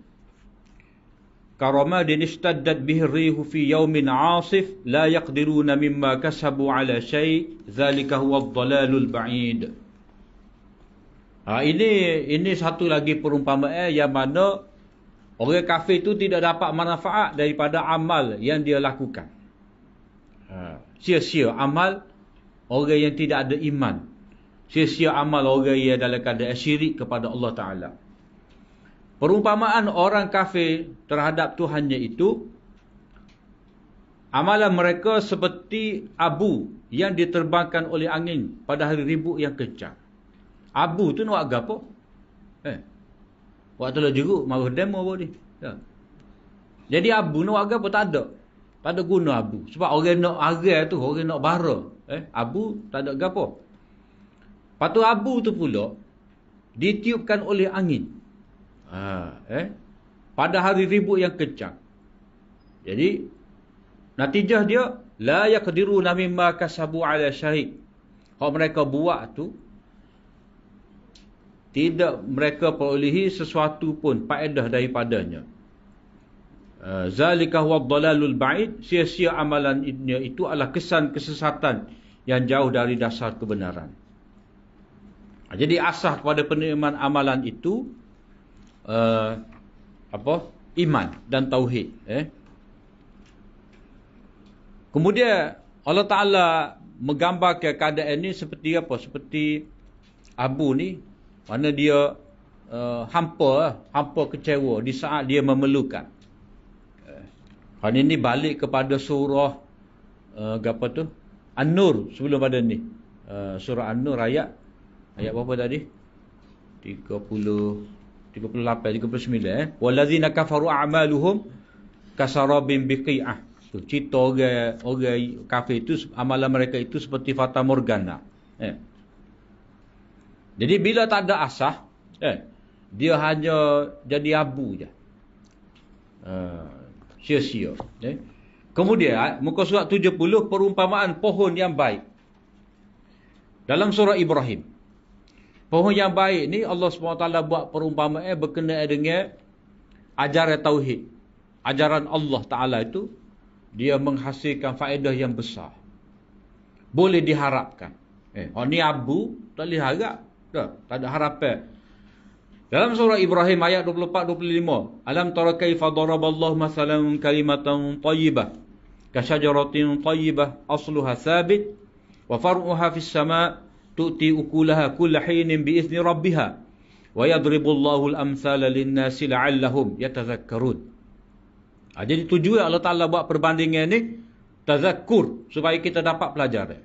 karamadin ishtaddat bihi ar-rihu fi yawmin 'asif la yaqdiruna mimma kasabu 'ala syai' dzalika huwa ad-dhalalul ba'id. Ini satu lagi perumpamaan yang mana orang kafir itu tidak dapat manfaat daripada amal yang dia lakukan. Sia-sia amal orang yang tidak ada iman. Sia-sia amal orang yang dalam keadaan syirik kepada Allah Ta'ala. Perumpamaan orang kafir terhadap Tuhannya itu, amalan mereka seperti abu yang diterbangkan oleh angin pada hari ribut yang kencang. Abu tu nak agak apa? Waktu lah jeruk, maruh demo apa ni? Jadi abu nak agak apa? Tak ada. Tak ada guna abu. Sebab orang nak agar tu, orang nak bara. Abu tak ada agak apa. Lepas tu abu tu pula ditiupkan oleh angin. Pada hari ribut yang kencang. Jadi natijah dia la yaqdiruna mimma kasabu ala syai'. Kalau mereka buat tu tidak mereka perolehi sesuatu pun faedah daripadanya. Zalika huwa dhalalul ba'id, sia-sia amalan itu adalah kesan kesesatan yang jauh dari dasar kebenaran. Jadi asas kepada penerimaan amalan itu iman dan tauhid. Kemudian Allah Ta'ala menggambarkan keadaan ini seperti apa? Seperti Abu ni, mana dia hampa kecewa di saat dia memerlukan. Ini balik kepada surah An-Nur sebelum pada ni. Surah An-Nur ayat berapa tadi? 38, 39. Wallazina kafaru a'maluhum kasarabin biqi'ah. Tu cerita orang kafir itu, amalan mereka itu seperti fata morgana. Jadi bila tak ada asah, dia hanya jadi abu je. Sia-sia. Kemudian muka surat 70, perumpamaan pohon yang baik. Dalam surah Ibrahim. Pohon yang baik ni Allah SWT buat perumpamaan berkenaan dengan ajaran tauhid. Ajaran Allah Ta'ala itu dia menghasilkan faedah yang besar. Boleh diharapkan. Ni abu tak boleh harap. Tak ada harapan. Dalam surah Ibrahim ayat 24-25. Alam tara kaifa daraballahu masalan kalimatan tayyibah kasyajaratin tayyibah asluha thabit wa far'uha fis sama' tu'ti ukulaha kulla hinin bi'izni rabbiha wa yadribullahu al-amthala lin-nasi la'allahum yatadhakkarun. Jadi tujuan Allah Ta'ala buat perbandingan ni tazakkur, supaya kita dapat pelajaran.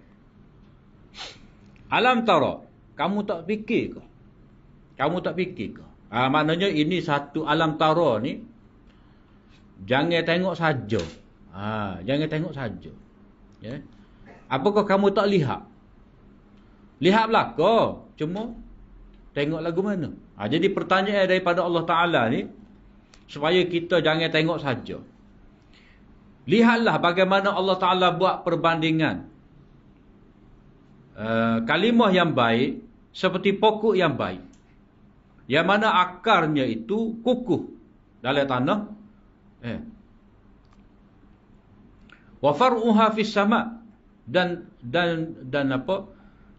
Alam tara, kamu tak fikir ke? Kamu tak fikir ke? Maknanya ini satu alam tara ni jangan tengok saja. Jangan tengok saja. Ya. Apakah kamu tak lihat? Lihat belaka, cuma tengok lagu mana. Jadi pertanyaan daripada Allah Ta'ala ni, supaya kita jangan tengok saja. Lihatlah bagaimana Allah Ta'ala buat perbandingan. Kalimah yang baik seperti pokok yang baik. Yang mana akarnya itu kukuh dalam tanah. Wa far'uha fis sama' dan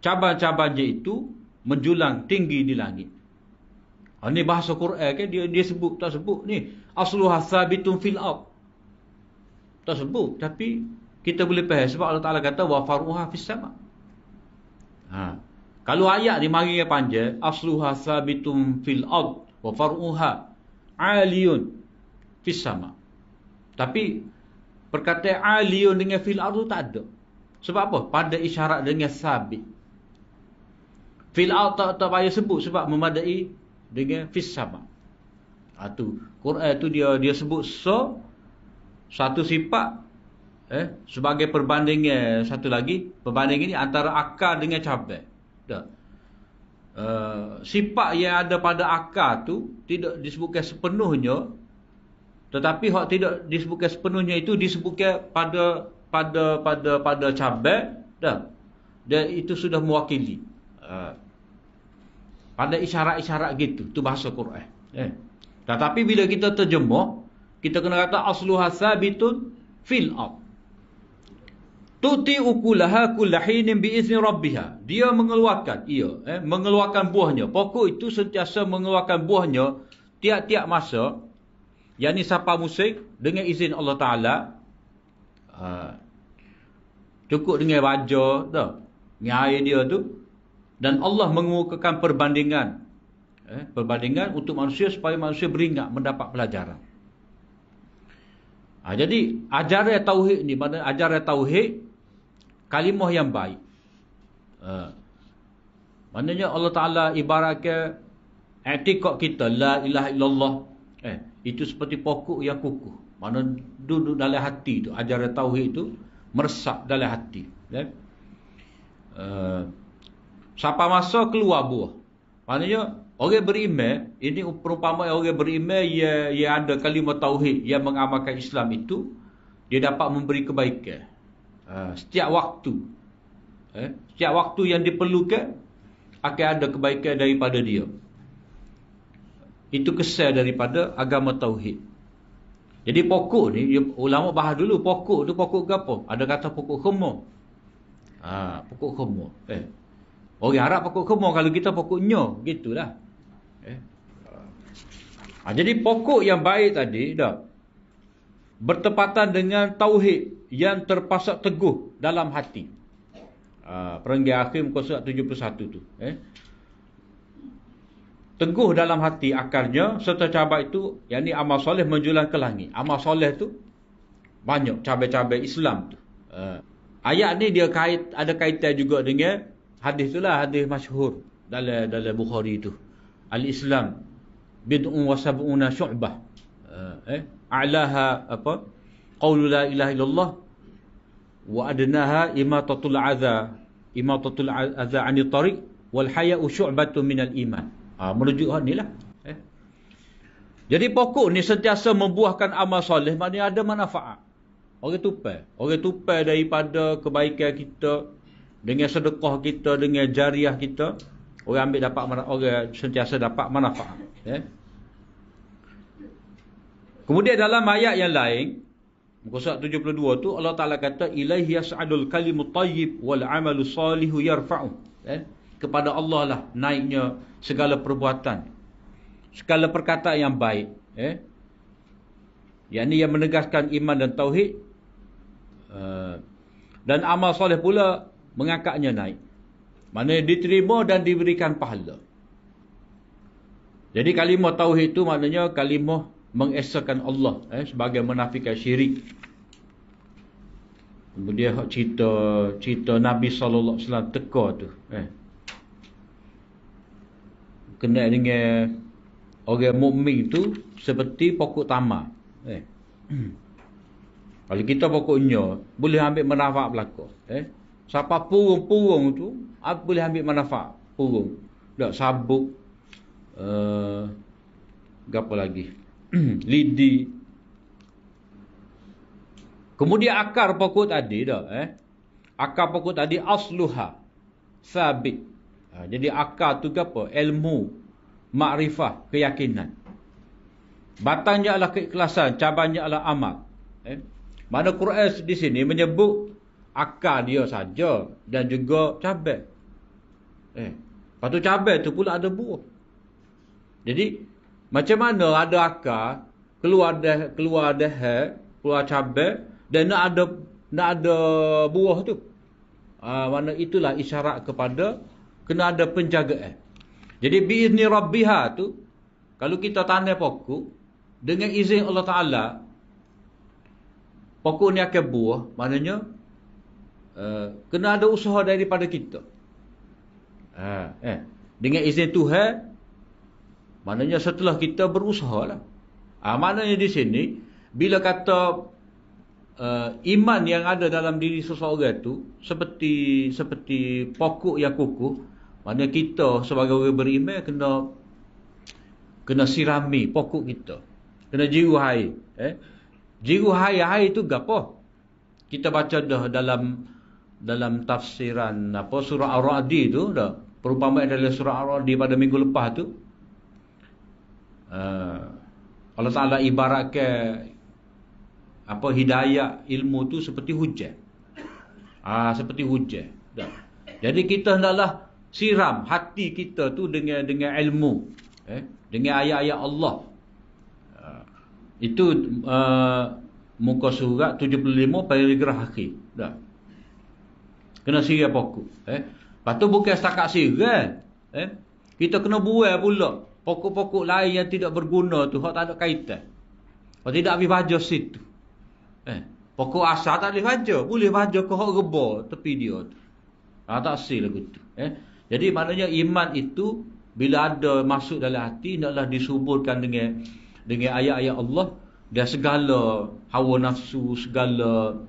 cabang-cabangnya itu menjulang tinggi di langit. Ini bahasa Quran kan, dia sebut tak sebut ni asluha sabitun fil ard. Tak sebut, tapi kita boleh faham sebab Allah Taala kata wa faruha fis sama. Kalau ayat ni mari yang panjang, asluha sabitun fil ard wa faruha aliyun fis sama. Tapi perkataan aliyun dengan fil ard tu tak ada. Sebab apa? Pada isyarat dengan sabit. Fil ard tak payah sebut sebab memadai dengan fis sama. Tu Quran tu dia sebut satu sifat sebagai perbandingan satu lagi. Perbandingan ini antara akar dengan cabang. Sifat yang ada pada akar tu tidak disebutkan sepenuhnya, tetapi hak tidak disebutkan sepenuhnya itu disebutkan pada cabang dan itu sudah mewakili. Pada isyarat-isyarat gitu, tu bahasa Quran. Tetapi bila kita terjemah, kita kena kata asluha sabitun fil ard. Tuti ukulaha kullahinin biizni rabbiha. Dia mengeluarkan, mengeluarkan buahnya. Pokok itu sentiasa mengeluarkan buahnya tiap-tiap masa. Yang ni siapa musim dengan izin Allah Ta'ala. Cukup dengan baja dah. Dengan air dia tu. Dan Allah mengemukakan perbandingan. Perbandingan untuk manusia supaya manusia beringat mendapat pelajaran. Jadi ajaran tauhid ni, mana ajaran tauhid kalimah yang baik. Maknanya Allah Ta'ala ibaratkan i'tiqad kita la ilaha illallah. Itu seperti pokok yang kukuh. Mana duduk dalam hati tu, ajaran tauhid tu meresap dalam hati. Sampai masa keluar buah. Maknanya orang beriman, ini perumpamaan orang beriman yang ada kalimah tauhid yang mengamalkan Islam itu, dia dapat memberi kebaikan. Setiap waktu. Setiap waktu yang diperlukan akan ada kebaikan daripada dia. Itu kesan daripada agama tauhid. Jadi pokok ni, ulama bahas dulu pokok tu pokok apa? Ada kata pokok khumur. Pokok khumur. Orang Arab pokok kemur, kalau kita pokok nyo, gitulah. Jadi pokok yang baik tadi dah bertepatan dengan tauhid yang terpasak teguh dalam hati. Perenggi akhir muka surat 71 tu. Teguh dalam hati akarnya serta cabai itu, yakni amal soleh menjulang ke langit. Amal soleh tu banyak cabai-cabai Islam tu. Ayat ni dia ada kaitan juga dengan hadis itulah, hadis masyhur dalam Bukhari tu. Al-Islam bid'un wa sab'una syu'bah. A'laha apa? Qaulu la ilaha illallah wa adnaha imatatul adza 'anil tariq wal haya'u syu'batun minal iman. Merujuk ni lah. Jadi pokok ni sentiasa membuahkan amal soleh, maknanya ada manfaat. Orang tupai daripada kebaikan kita dengan sedekah kita, dengan jariah kita, orang sentiasa dapat manfaat. Kemudian dalam ayat yang lain, muka surat 72 tu, Allah Ta'ala kata, ilaihi yas'adul kalimut tayyib wal amalu salihu yarfa'u. Kepada Allah lah naiknya segala perbuatan, segala perkataan yang baik. Yang ni yang menegaskan iman dan tauhid. Dan amal soleh pula mengangkatnya naik. Maknanya diterima dan diberikan pahala. Jadi kalimah tauhid itu maknanya kalimah mengesakan Allah, sebagai menafikan syirik. Kemudian cerita Nabi sallallahu alaihi wasallam teka tu, kena dengan orang mukmin tu seperti pokok tamar. Kalau kita pokoknya boleh ambil manfaat belaka. Siapa purung tu boleh ambil manfaat purung. Tak sabuk, apa lagi? Lidi. Kemudian akar pokok tadi dah, akar pokok tadi asluha sabit. Jadi akar tu apa? Ilmu, makrifah, keyakinan. Batangnya adalah keikhlasan, cabarnya adalah amal. Mana Quran di sini menyebut akar dia saja dan juga cabai. Lepas tu cabai tu pula ada buah. Jadi macam mana ada akar, keluar cabai dan nak ada buah tu. Mana itulah isyarat kepada kena ada penjagaan. Jadi biizni rabbiha tu, kalau kita tanam pokok dengan izin Allah Ta'ala, pokok ni akan buah, maknanya kena ada usaha daripada kita. Dengan izin Tuhan, maknanya setelah kita berusaha lah. Maknanya di sini, bila kata iman yang ada dalam diri seseorang tu seperti pokok yang kukuh, maknanya kita sebagai orang beriman kena sirami pokok kita, kena jiru air. Jiru air tu gapo? Kita baca dah dalam tafsiran surah Ar-Ra'di tu dah. Perumpamaan dalam surah Ar-Ra'di pada minggu lepas tu. Allah Ta'ala ibaratkan hidayah ilmu tu seperti hujan. Seperti hujan. Dah. Jadi kita hendaklah siram hati kita tu dengan ilmu, dengan ayat-ayat Allah. Itu muka surat 75 paragraf akhir. Dah. Kena siram pokok. Lepas tu bukan setakat siram. Kita kena buang pula pokok-pokok lain yang tidak berguna tu, hak tak ada kaitan. Hak tidak habis baja situ. Pokok asal tak boleh baja. Boleh baja ke hak reba tepi dia tu. Tak sil lagu tu. Jadi maknanya iman itu bila ada masuk dalam hati, hendaklah disuburkan dengan ayat-ayat Allah, dan segala hawa nafsu, segala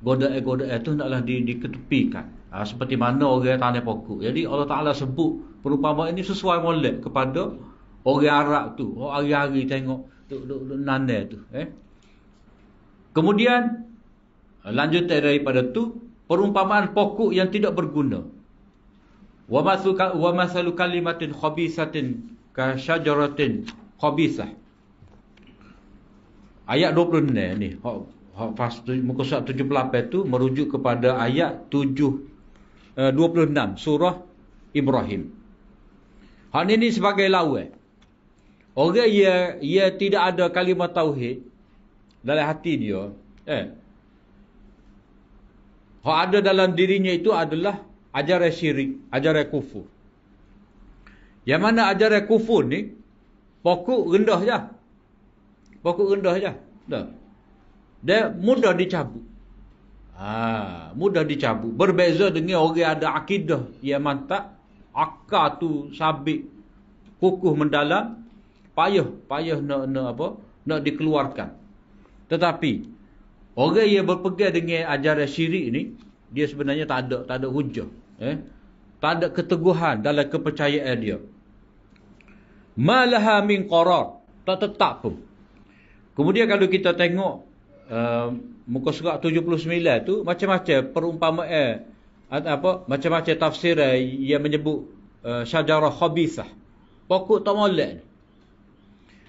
godaan-godaan itu hendaklah diketepikan. Seperti mana orang tanam pokok. Jadi Allah Ta'ala sebut perumpamaan ini sesuai molek kepada orang Arab tu. Orang hari-hari tengok duk nanam tu. Kemudian lanjutan daripada tu, perumpamaan pokok yang tidak berguna. Wa mathalu kalimatin khabisatin ka syajaratin khabisah. Ayat 26 ni, muka surat 78 tu merujuk kepada ayat 26 surah Ibrahim. Hak ni sebagai lawan. Orang ia tidak ada kalimah tauhid dalam hati dia. Hak ada dalam dirinya itu adalah ajaran syirik, ajaran kufur. Yang mana ajaran kufur ni pokok rendah je. Pokok rendah je. Dah. Dia mudah dicabut. Mudah dicabut. Berbeza dengan orang ada akidah yang mantap, akar tu sabit, kukuh mendalam, payah nak dikeluarkan. Tetapi orang yang berpegang dengan ajaran syirik ni, dia sebenarnya tak ada hujah, tak ada keteguhan dalam kepercayaan dia. Malaha min qarar, tak tetap pun. Kemudian kalau kita tengok muka surat 79 tu macam-macam perumpamaan macam-macam tafsir yang menyebut syajarah khabithah, pokok tak molek ni.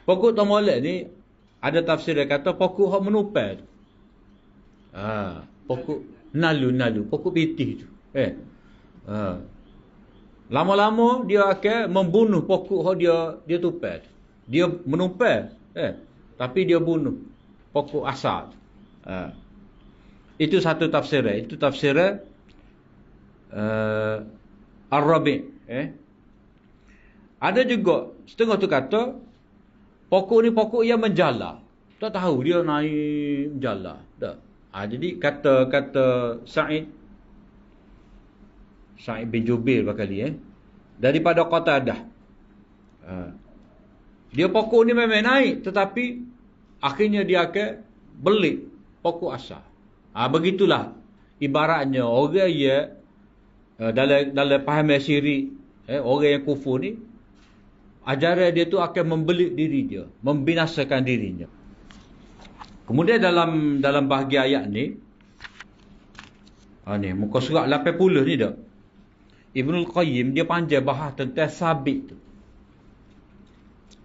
Pokok tak molek ni ada tafsir yang kata pokok hak menupai tu. Pokok nalu, pokok pitih tu. Lama-lama dia akan membunuh pokok hak dia tupai tu. Dia menupai, tapi dia bunuh pokok asal. Itu satu tafsir. Itu tafsir Ar-Rabi'. Ada juga setengah tu kata pokok ni pokok yang menjala. Tak tahu dia naik menjala. Tak. Jadi kata Sa'id bin Jubair bakali daripada Qatadah. Dia pokok ni memang naik, tetapi akhirnya dia akan belik pokok asal. Begitulah ibaratnya orang yang dalam paham syirik, orang yang kufur ni, ajaran dia tu akan membelik diri dia, membinasakan dirinya. Kemudian dalam bahagian ayat ni, ni muka surat 80 ni dah, Ibnul Qayyim dia panjang bahas tentang sabit tu.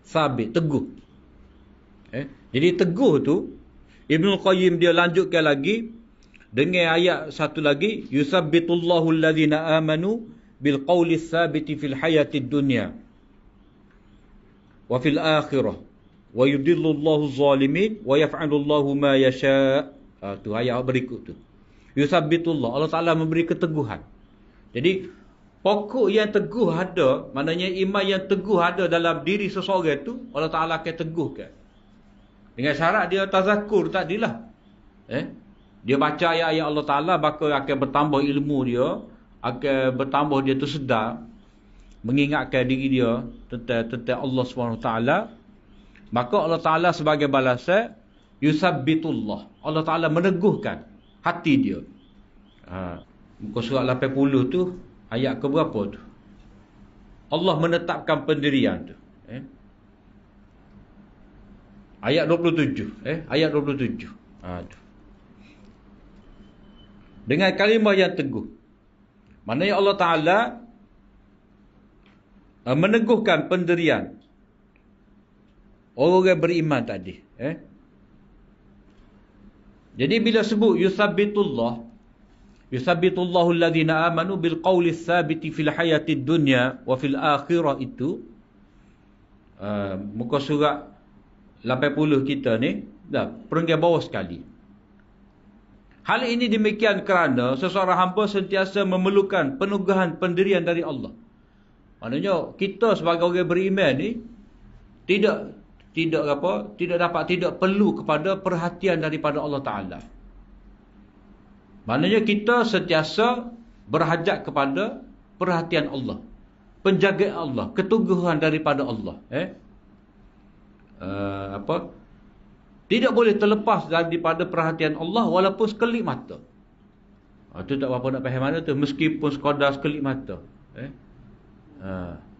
Sabit, teguh. Jadi teguh tu Ibnul Qayyim dia lanjutkan lagi dengan ayat satu lagi, yusabbitullahu alladhina amanu bil qawli tsabiti fil hayatid dunya wa fil akhirah wa yudillullahu zalimin wa yaf'alullahu ma yasha. Tu ayat berikut tu. Yusabbitullah, Allah Taala memberi keteguhan. Jadi pokok yang teguh ada, maknanya iman yang teguh ada dalam diri seseorang tu, Allah Taala akan teguhkan. Dengan syarat dia tazakur tadilah. Dia baca ayat-ayat Allah Taala, maka akan bertambah ilmu dia, akan bertambah dia tu sedar, mengingatkan diri dia tentang Allah SWT. Maka Allah Taala sebagai balasan, yusabbitullah, Allah Taala meneguhkan hati dia. Muka surat 80 tu ayat ke berapa tu? Allah menetapkan pendirian tu. Ayat 27. Ayat 27. Dengan kalimah yang teguh. Maknanya Allah Ta'ala meneguhkan pendirian orang beriman tadi. Jadi bila sebut yusabbitullahu alladhina amanu bil qawli tsabiti fil hayatid dunya wa fil akhirah itu, muka surat 80 kita ni dah perenggan bawah sekali. Hal ini demikian kerana seseorang hamba sentiasa memerlukan peneguhan pendirian dari Allah. Maknanya kita sebagai orang beriman ni tidak perlu kepada perhatian daripada Allah Taala. Maknanya kita sentiasa berhajat kepada perhatian Allah, penjagaan Allah, keteguhan daripada Allah. Tidak boleh terlepas daripada perhatian Allah walaupun sekelip mata. Tu tak apa nak faham mana tu, meskipun sekadar sekelip mata.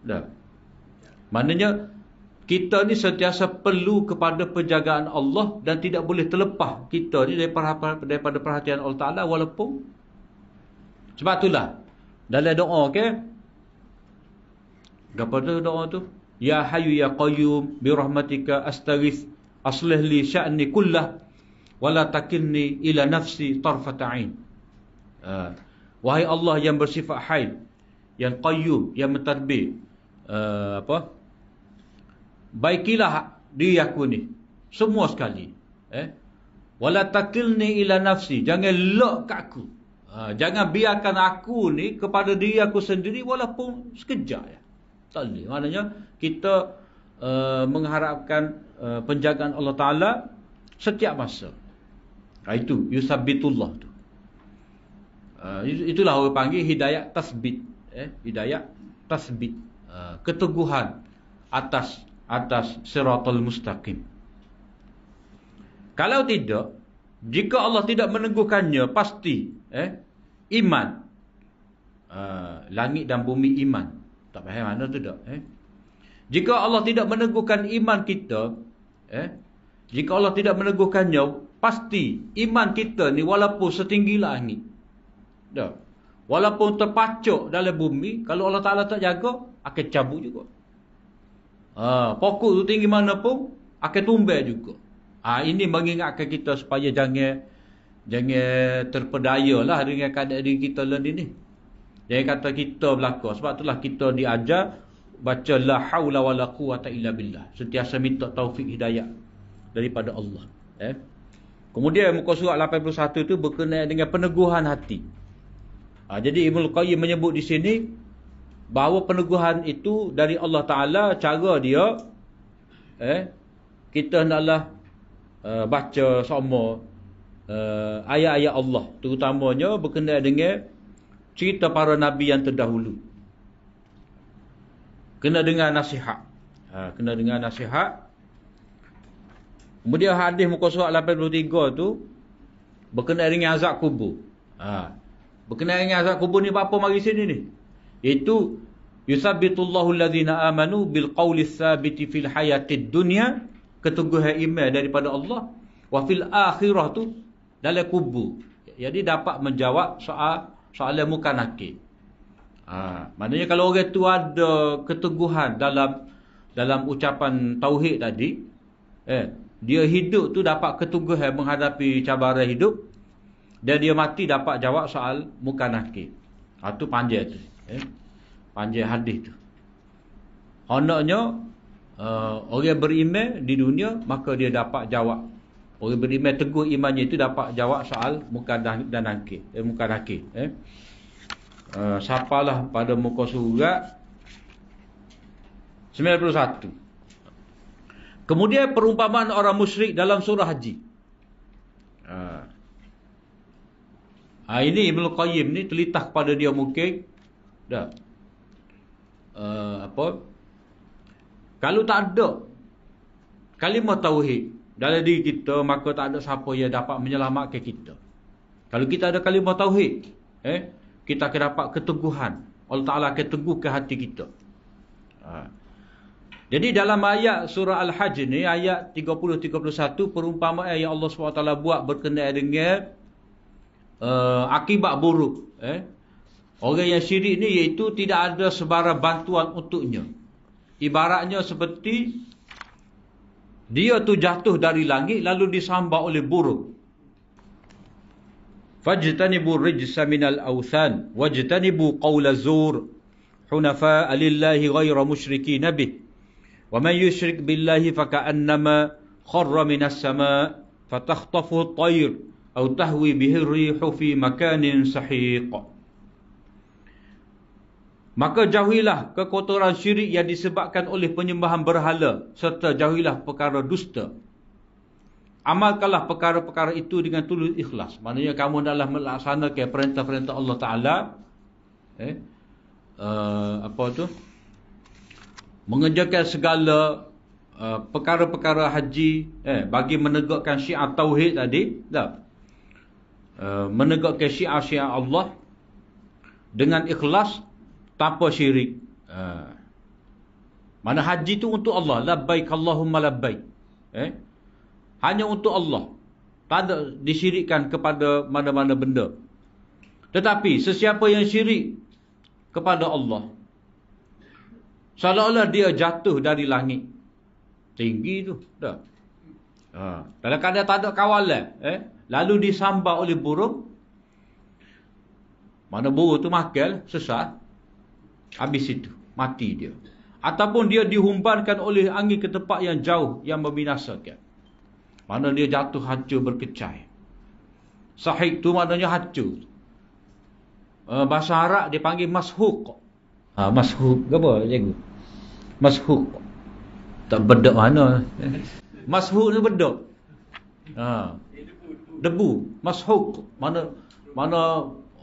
Dah. Maknanya kita ni sentiasa perlu kepada penjagaan Allah dan tidak boleh terlepas kita ni daripada perhatian Allah Taala walaupun. Sebab itulah dalam doa apa tu doa tu? Ya Hayyu ya Qayyum bi rahmatika astaghits aslih li sya'ni kullah wa la takilni ila nafsi tarfata ain. Wahai Allah yang bersifat Hayy, yang qayyum, yang mentadbir. Baikilah diri aku ni semua sekali. Wala takilni ila nafsi, jangan lok kat aku. Jangan biarkan aku ni kepada diri aku sendiri walaupun sekejap ya. Tak boleh. Maknanya kita mengharapkan penjagaan Allah Taala setiap masa. Itu yusabbitullah tu. Itulah orang panggil hidayah tasbit. Hidayah tasbit. Keteguhan atas siratal mustaqim. Kalau tidak, jika Allah tidak meneguhkannya, pasti iman. Langit dan bumi iman. Tak faham mana tu tak? Jika Allah tidak meneguhkan iman kita, jika Allah tidak meneguhkannya, pasti iman kita ni walaupun setinggi langit. Tak? Walaupun terpacuk dalam bumi, kalau Allah Ta'ala tak jaga, akan cabut juga. Pokok tu tinggi mana pun, akan tumbang juga. Ini mengingatkan kita supaya jangan terpedaya lah dengan keadaan diri kita lah ni. Jangan kata kita belaka. Sebab itulah kita diajar baca la haula wala quwata illa billah. Sentiasa minta taufik hidayah daripada Allah. Kemudian muka surat 81 tu berkenaan dengan peneguhan hati. Jadi Ibnu Qayyim menyebut di sini bahawa peneguhan itu dari Allah Ta'ala. Cara dia kita hendaklah baca semua ayat-ayat Allah, terutamanya berkenaan dengan cerita para nabi yang terdahulu. Kena dengar nasihat. Kena dengar nasihat. Kemudian hadis muka surat 83 tu berkenaan dengan azab kubur. Berkenaan dengan azab kubur ni apa mari sini ni? Iaitu yusabbitullahu alladhina amanu bil qawli tsabiti fil hayatid dunya, keteguhan iman daripada Allah, wa fil akhirah tu dalam kubur. Jadi dapat menjawab soalan muka nakir. Maknanya kalau orang tu ada keteguhan dalam ucapan tauhid tadi, dia hidup tu dapat keteguhan menghadapi cabaran hidup, dan dia mati dapat jawab soal muka nakir. Tu panjang tu. Panjang hadis tu. Hendaknya orang beriman di dunia, maka dia dapat jawab. Orang beriman teguh imannya itu dapat jawab soal muka dan nakir. Muka nakir. Siapalah pada muka surat 91. Kemudian perumpamaan orang musyrik dalam surah Haji. Ini Ibnu Qayyim ni telitah kepada dia mungkin. Dah. Kalau tak ada kalimah tauhid dalam diri kita, maka tak ada siapa yang dapat menyelamatkan kita. Kalau kita ada kalimah tauhid, kita akan dapat keteguhan. Allah Ta'ala akan teguhkan hati kita. Jadi dalam ayat surah Al-Hajj ni, ayat 30-31, perumpamaan yang Allah SWT buat berkenaan dengan akibat buruk. Orang yang syirik ni iaitu tidak ada sebarang bantuan untuknya. Ibaratnya seperti dia tu jatuh dari langit lalu disambar oleh burung. Fajtanibu rijsa minal awthan wajtanibu qawla zur hunafa'a lillahi ghayra musyrikin bih. Wa man yusyrik billahi faka'annama kharra minas sama' fatakhtafu at-tayr aw tahwi bihi ar-rihu fi makanin sahiq. Maka jauhilah kekotoran syirik yang disebabkan oleh penyembahan berhala, serta jauhilah perkara dusta. Amalkanlah perkara-perkara itu dengan tulus ikhlas. Maknanya kamu adalah melaksanakan perintah-perintah Allah Ta'ala. Mengerjakan segala perkara-perkara haji, bagi menegakkan syiar tauhid tadi. Menegakkan syiar-syiar Allah dengan ikhlas, tanpa syirik. Mana haji tu untuk Allah. Labbaik Allahumma labbaik. Hanya untuk Allah. Tak ada disyirikkan kepada mana-mana benda. Tetapi sesiapa yang syirik kepada Allah, seolah-olah dia jatuh dari langit. Tinggi tu. Dah. Dalam keadaan tak ada kawalan. Lalu disambar oleh burung. Mana burung tu makan, sesat. Habis itu, mati dia. Ataupun dia dihumbankan oleh angin ke tempat yang jauh yang membinasakan. Mana dia jatuh hancur berkecai. Sahik tu maknanya hancur. Bahasa Arab dia panggil mashuk. Mashuk ke apa cikgu? Mashuk. Tak bedok mana? Mashuk ni bedok. Debu. Mashuk. Mana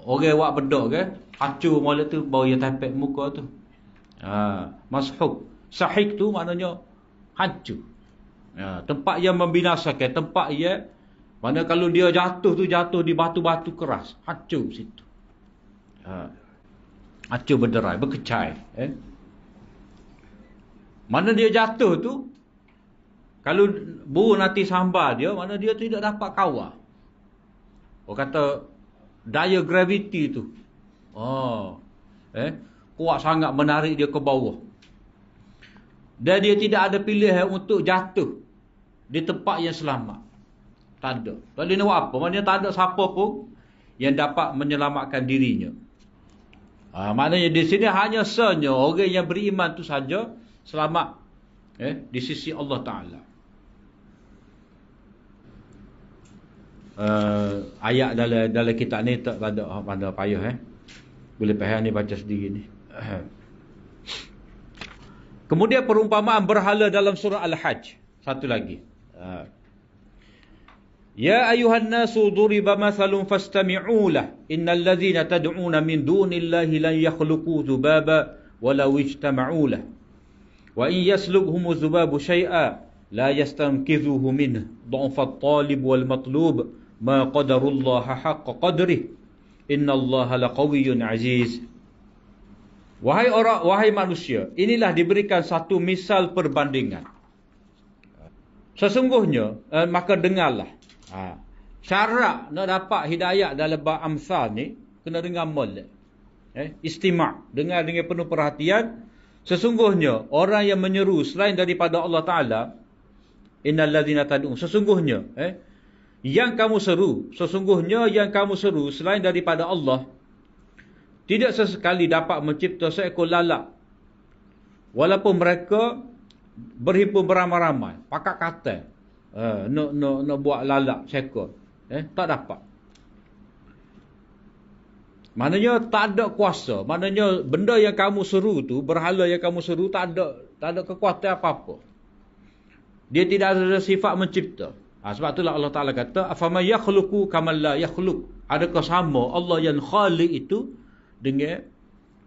orang buat bedok ke? Hancur molek tu bau yang tapek muka tu. Mashuk. Sahik tu maknanya hancur. Tempat yang membinasakan, tempat yang mana kalau dia jatuh tu jatuh di batu-batu keras, hancur situ. Hancur berderai, berkecai. Mana dia jatuh tu, kalau burung nanti sambar dia, mana dia tidak dapat kawal. Orang kata daya graviti tu, kuat sangat menarik dia ke bawah. Dan dia tidak ada pilihan untuk jatuh di tempat yang selamat. Tak ada. Tak boleh nak buat apa. Maknanya tak ada siapa pun yang dapat menyelamatkan dirinya. Maknanya di sini hanya senya orang yang beriman tu saja selamat di sisi Allah Ta'ala. Ayat dalam kitab ni tak ada payah. Boleh faham ni, baca sendiri ni. Kemudian perumpamaan berhala dalam surah Al-Hajj. Satu lagi. Ya ayuhan nasu duriba mathalun fastami'u lah. Innal ladzina tad'una min dunillahi lan yakhluqu dzubaba walau ijtama'u lah. Wa in yaslubhum dzubabu syai'a la yastanqidhuhu minhu. Dha'fa at-talib wal matlub ma qadarullaha haqqa qadrih. Innallaha laqawiyyun aziz. Wahai manusia, inilah diberikan satu misal perbandingan. Sesungguhnya, maka dengarlah. Syarat nak dapat hidayah dalam bab amsal ni, kena dengar molek. Istima', dengar dengan penuh perhatian. Sesungguhnya, orang yang menyeru selain daripada Allah Ta'ala, innal ladzina tad'un, sesungguhnya, yang kamu seru, sesungguhnya yang kamu seru selain daripada Allah, tidak sesekali dapat mencipta seekor lalat. Walaupun mereka berhimpun beramai-ramai, pakat kata, nak buat lalat seekor, tak dapat. Maknanya tak ada kuasa. Maknanya benda yang kamu seru tu, berhala yang kamu seru, tak ada kekuatan apa-apa. Dia tidak ada sifat mencipta. Sebab itulah Allah Ta'ala kata, afama yakhluqu kamal la yakhluq. Adakah sama Allah yang khaliq itu dengan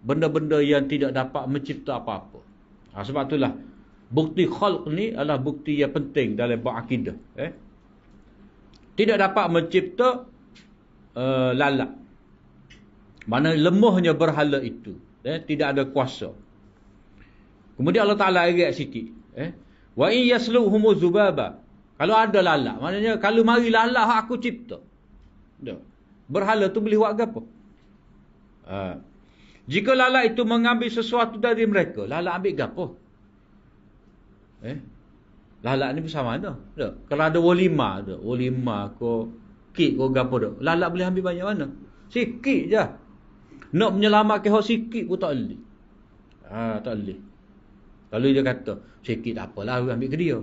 benda-benda yang tidak dapat mencipta apa-apa. Sebab itulah bukti khalq ni adalah bukti yang penting dalam bab akidah. Tidak dapat mencipta lalat. Mana lemahnya berhala itu. Tidak ada kuasa. Kemudian Allah Ta'ala agak sikit. Wa in yasluhum dzubaba. Kalau ada lalat, maknanya kalau mari lalat aku cipta. Berhala tu boleh buat apa? Jika lalat itu mengambil sesuatu dari mereka, lalat ambil gapo? Lalat ni bersama mana? Kalau ada walimah ke kek ke gapo dah. Lalat boleh ambil banyak mana? Sikit je. Nak menyelamatkan hak sikit pun tak boleh. Tak boleh. Kalau dia kata, sikit tak apalah, ambil ke dia.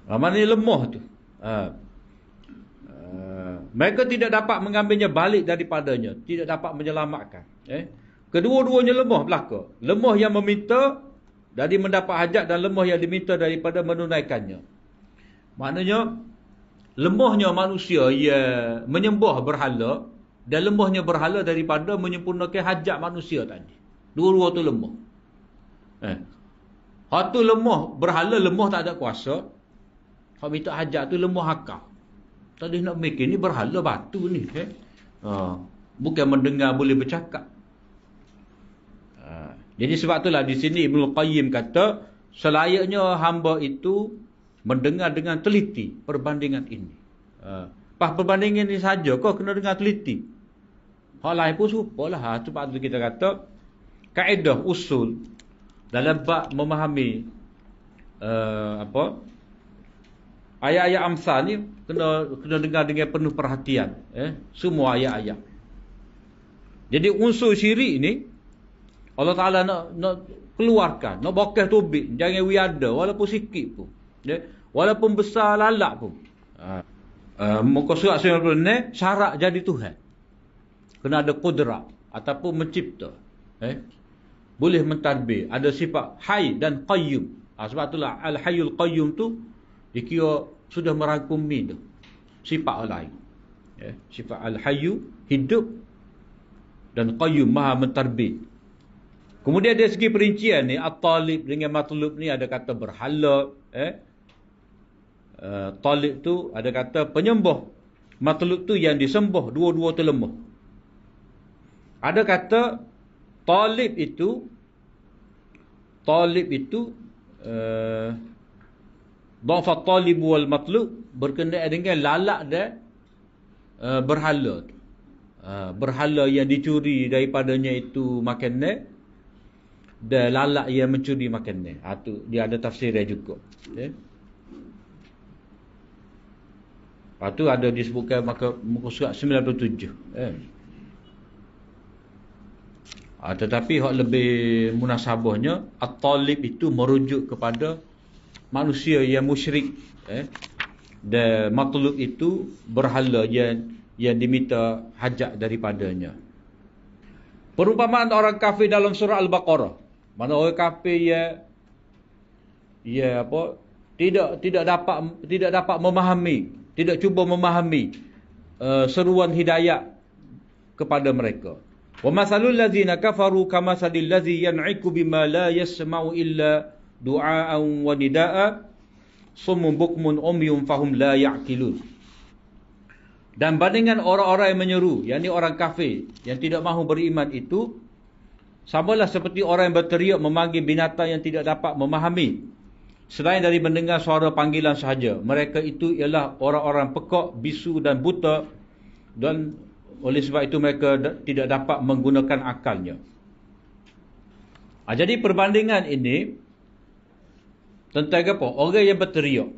Maknanya lemah tu. Mereka tidak dapat mengambilnya balik daripadanya. Tidak dapat menyelamatkan. Kedua-duanya lemah belaka. Lemah yang meminta dari mendapat hajat dan lemah yang diminta daripada menunaikannya. Maknanya lemahnya manusia yang menyembah berhala dan lemahnya berhala daripada menyempurnakan hajat manusia tadi. Dua-dua tu lemah. Hak tu lemah, berhala lemah tak ada kuasa. Hak minta hajat tu lemah akal. Tadi nak mikir ni berhala batu ni. Bukan mendengar boleh bercakap. Jadi sebab itulah di sini Ibnu Qayyim kata selayaknya hamba itu mendengar dengan teliti perbandingan ini. Perbandingan ini saja kau kena dengar teliti. Hal lain pun supalah. Sebab itu kita kata kaedah usul dalam bab memahami ayat-ayat amsal ni kena dengar dengan penuh perhatian. Semua ayat-ayat. Jadi unsur syirik ni Allah Ta'ala nak keluarkan, nak bokeh tubik, jangan wiada walaupun sikit pun. Walaupun besar lalak pun. Muka surat 96 syarat jadi Tuhan. Kena ada qudrat ataupun mencipta. Boleh mentadbir, ada sifat hayy dan qayyum. Sebab itulah al-hayyul qayyum tu dikira sudah merangkumi tu sifat lain. Sifat al-hayyu hidup dan qayyum maha mentadbir. Kemudian dari segi perincian ni, at-talib dengan matlub ni ada kata berhala. Talib tu ada kata penyembah. Matlub tu yang disembah, dua-dua tu lemah. Ada kata talib itu dhafa talib wal matlub berkenaan dengan lalak dan berhala. Berhala yang dicuri daripadanya itu makanan dan lalak yang mencuri makanan. Tu dia ada tafsir dia juga. Lepas tu ada disebutkan muka surat 97. Tetapi hak lebih munasabahnya, at-talib itu merujuk kepada manusia yang musyrik. Dan matlub itu berhala yang diminta hajat daripadanya. Perumpamaan orang kafir dalam surah Al-Baqarah. Mana orang kafir tidak dapat memahami, tidak cuba memahami seruan hidayat kepada mereka. Wa masalul ladzina kafaru kamasalil ladzi yan'iku bima la yasma'u illa du'aan wa nidaa summun bukmun umyun fahum la ya'qilun. Dan bandingan orang-orang yang menyeru, yakni orang kafir yang tidak mahu beriman itu, samalah seperti orang yang berteriak memanggil binatang yang tidak dapat memahami selain dari mendengar suara panggilan sahaja. Mereka itu ialah orang-orang pekak, bisu dan buta, dan oleh sebab itu mereka tidak dapat menggunakan akalnya. Jadi perbandingan ini tentang apa? Orang yang berteriak.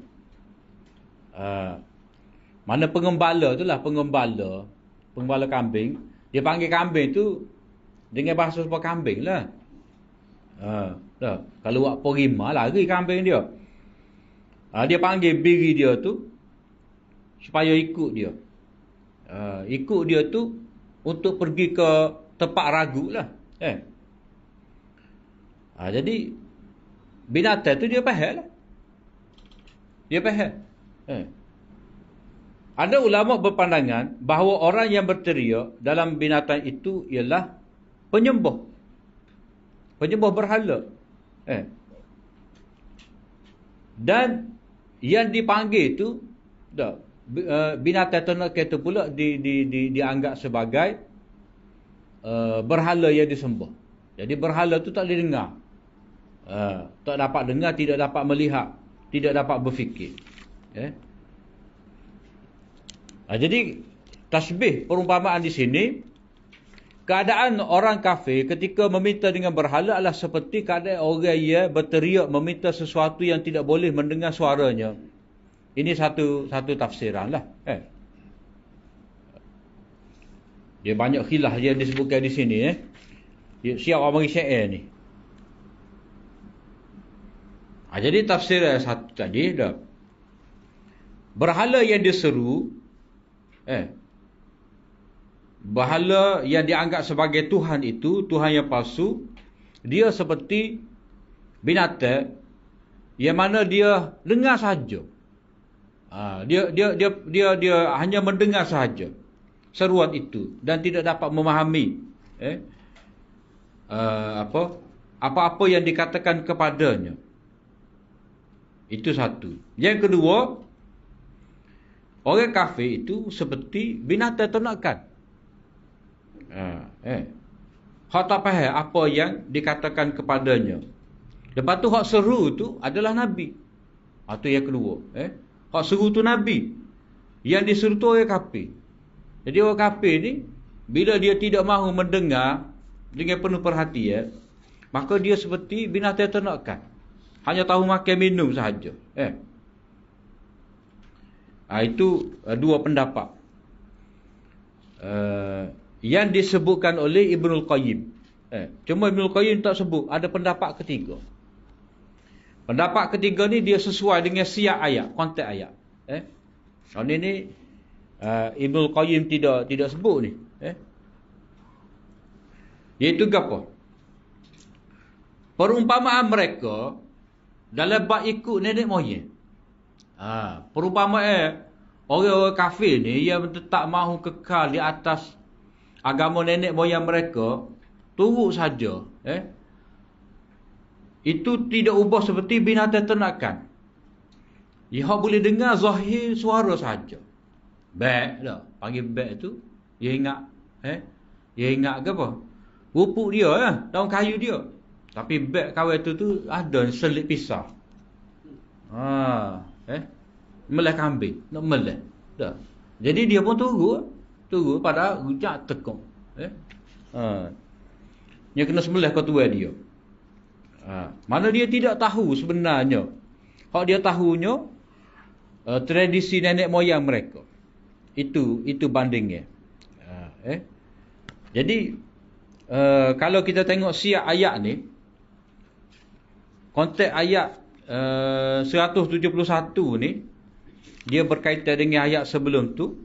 Mana pengembala itulah, pengembala kambing. Dia panggil kambing tu dengan bahasa sebuah kambing lah. Kalau buat porima, lari kambing dia. Dia panggil biri dia tu supaya ikut dia. Ikut dia tu untuk pergi ke tempat ragu lah. Jadi binatang tu dia faham lah. Dia faham. Ada ulama berpandangan bahawa orang yang berteriak dalam binatang itu ialah penyembah berhala. Dan yang dipanggil tu binatang ternak itu pula dianggap sebagai berhala yang disembah. Jadi berhala tu tak boleh dengar, tak dapat dengar, tidak dapat melihat, tidak dapat berfikir. Jadi tasbih perumpamaan di sini, keadaan orang kafir ketika meminta dengan berhala adalah seperti keadaan orang yang berteriak meminta sesuatu yang tidak boleh mendengar suaranya. Ini satu tafsiran lah. Dia banyak khilaf yang disebutkan di sini. Siap orang bagi syair ni. Jadi tafsir satu tadi dah. Berhala yang diseru, berhala yang dianggap sebagai Tuhan itu, Tuhan yang palsu, dia seperti binatang yang mana dia dengar sahaja. Dia hanya mendengar sahaja seruan itu dan tidak dapat memahami apa-apa yang dikatakan kepadanya. Itu satu. Yang kedua, orang kafir itu seperti binatang ternakan. Hak tak faham apa yang dikatakan kepadanya. Lepas tu hak seru tu adalah Nabi. Itu yang kedua. Hak seru tu Nabi. Yang diseru tu orang kafir. Jadi orang kafir ni, bila dia tidak mahu mendengar dengan penuh perhatian, maka dia seperti binatang ternakan. Hanya tahu makan minum sahaja. Itu dua pendapat. yang disebutkan oleh Ibnul Qayyim. Cuma Ibnul Qayyim tak sebut, ada pendapat ketiga. Pendapat ketiga ni dia sesuai dengan siap ayat, konteks ayat. Soal ni Ibnul Qayyim tidak sebut ni. Iaitu apa? Perumpamaan mereka dalam bab ikut nenek moyang. Perumpamaan orang-orang kafir ni yang tetap mahu kekal di atas agama nenek moyang mereka, turut saja. Itu tidak ubah seperti binatang ternakan. Dia boleh dengar zahir suara saja. Bek dah. Panggil bek tu. Dia ingat. Dia ingat ke apa? Rupuk dia daun kayu dia. Tapi bek kawan tu ada selit pisah. Meleh kambing. Nak meleh. Dah. Jadi dia pun tunggu pada rujak tekung. Dia kena sembelih kau tua dia. Mana dia tidak tahu sebenarnya. Hak dia tahunya tradisi nenek moyang mereka. Itu bandingnya. Jadi kalau kita tengok siap ayat ni, konteks ayat 171 ni, dia berkaitan dengan ayat sebelum tu,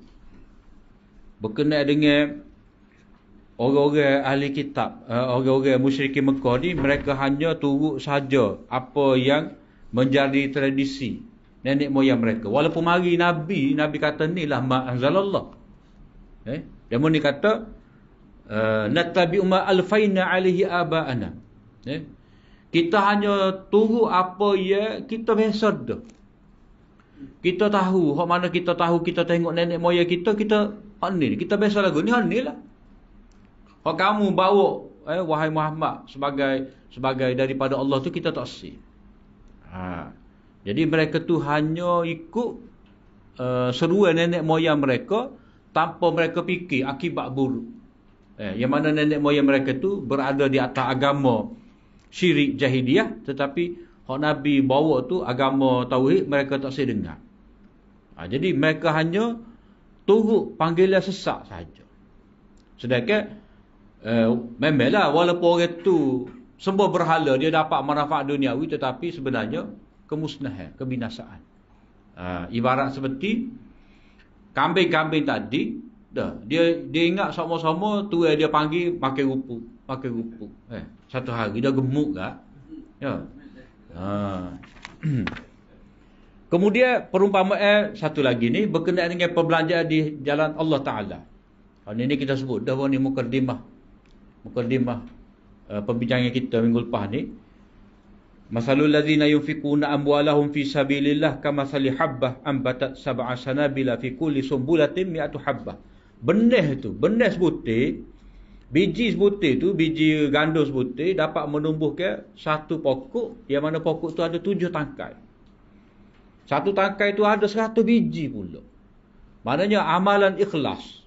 berkenaan dengan orang-orang ahli kitab, orang-orang musyrikin Mekah ni, mereka hanya turut saja apa yang menjadi tradisi nenek moyang mereka. Walaupun mari Nabi kata ni lah ma'anzalallah. Dia ni kata nattabi'u ma alfaina alaihi aba'ana. Kita hanya turut apa yang kita biasa dah. Kita tahu, hak mana kita tahu, kita tengok nenek moyang kita hak ni, kita biasa lagu ni, hak ni lah. Hak kamu bawa wahai Muhammad sebagai daripada Allah tu, kita tak sih. Jadi mereka tu hanya ikut seruan nenek moyang mereka tanpa mereka fikir akibat buruk. Yang mana nenek moyang mereka tu berada di atas agama syirik jahiliyah, tetapi hak Nabi bawa tu agama tauhid, mereka tak sih dengar. Jadi mereka hanya turut panggilan sesat saja. Sedangkan memanglah walaupun orang tu sembah berhala, dia dapat manfaat duniawi, tetapi sebenarnya kemusnahan, kebinasaan. Ibarat seperti kambing-kambing tadi, dia ingat sama-sama tua dia panggil makan rupuk. Satu hari dia gemuk tak? Ya. Kemudian perumpamaan satu lagi ni berkenaan dengan perbelanjaan di jalan Allah Ta'ala. Ini kita sebut dah ni mukaddimah pembincangan kita minggu lepas ni. Masalul ladzina yunfikuna amwalahum fi sabilillah kamathali habbah ambatat sab'a sanabila fi kulli sumbulatin mi'atu habbah. Benih sebutir, biji sebutir tu, biji gandum sebutir dapat menumbuhkan satu pokok, yang mana pokok tu ada 7 tangkai. Satu tangkai tu ada 100 biji pula. Maknanya amalan ikhlas.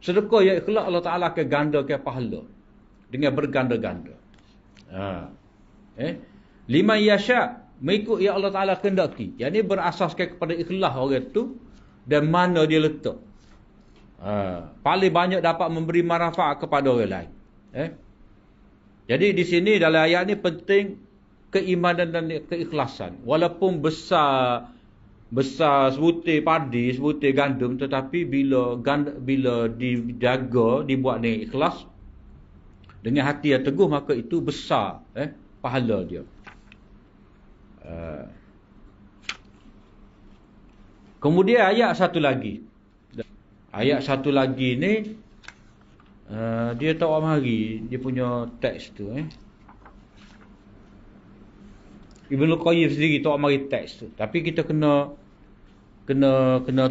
Sedekah yang ikhlas, Allah Ta'ala akan gandakan pahala dengan berganda-ganda. Liman yasha, mengikut yang Allah Ta'ala kendaki. Yang ini berasaskan kepada ikhlas orang tu dan mana dia letak. Paling banyak dapat memberi manfaat kepada orang lain. Jadi di sini dalam ayat ni penting keimanan dan keikhlasan. Walaupun besar sebutir padi, sebutir gandum, tetapi bila dijaga, dibuat dengan ikhlas, dengan hati yang teguh, maka itu besar pahala dia. Kemudian ayat satu lagi ni dia tak mari dia punya teks tu. Ibnul Qayyim sendiri tak mari teks tu, tapi kita kena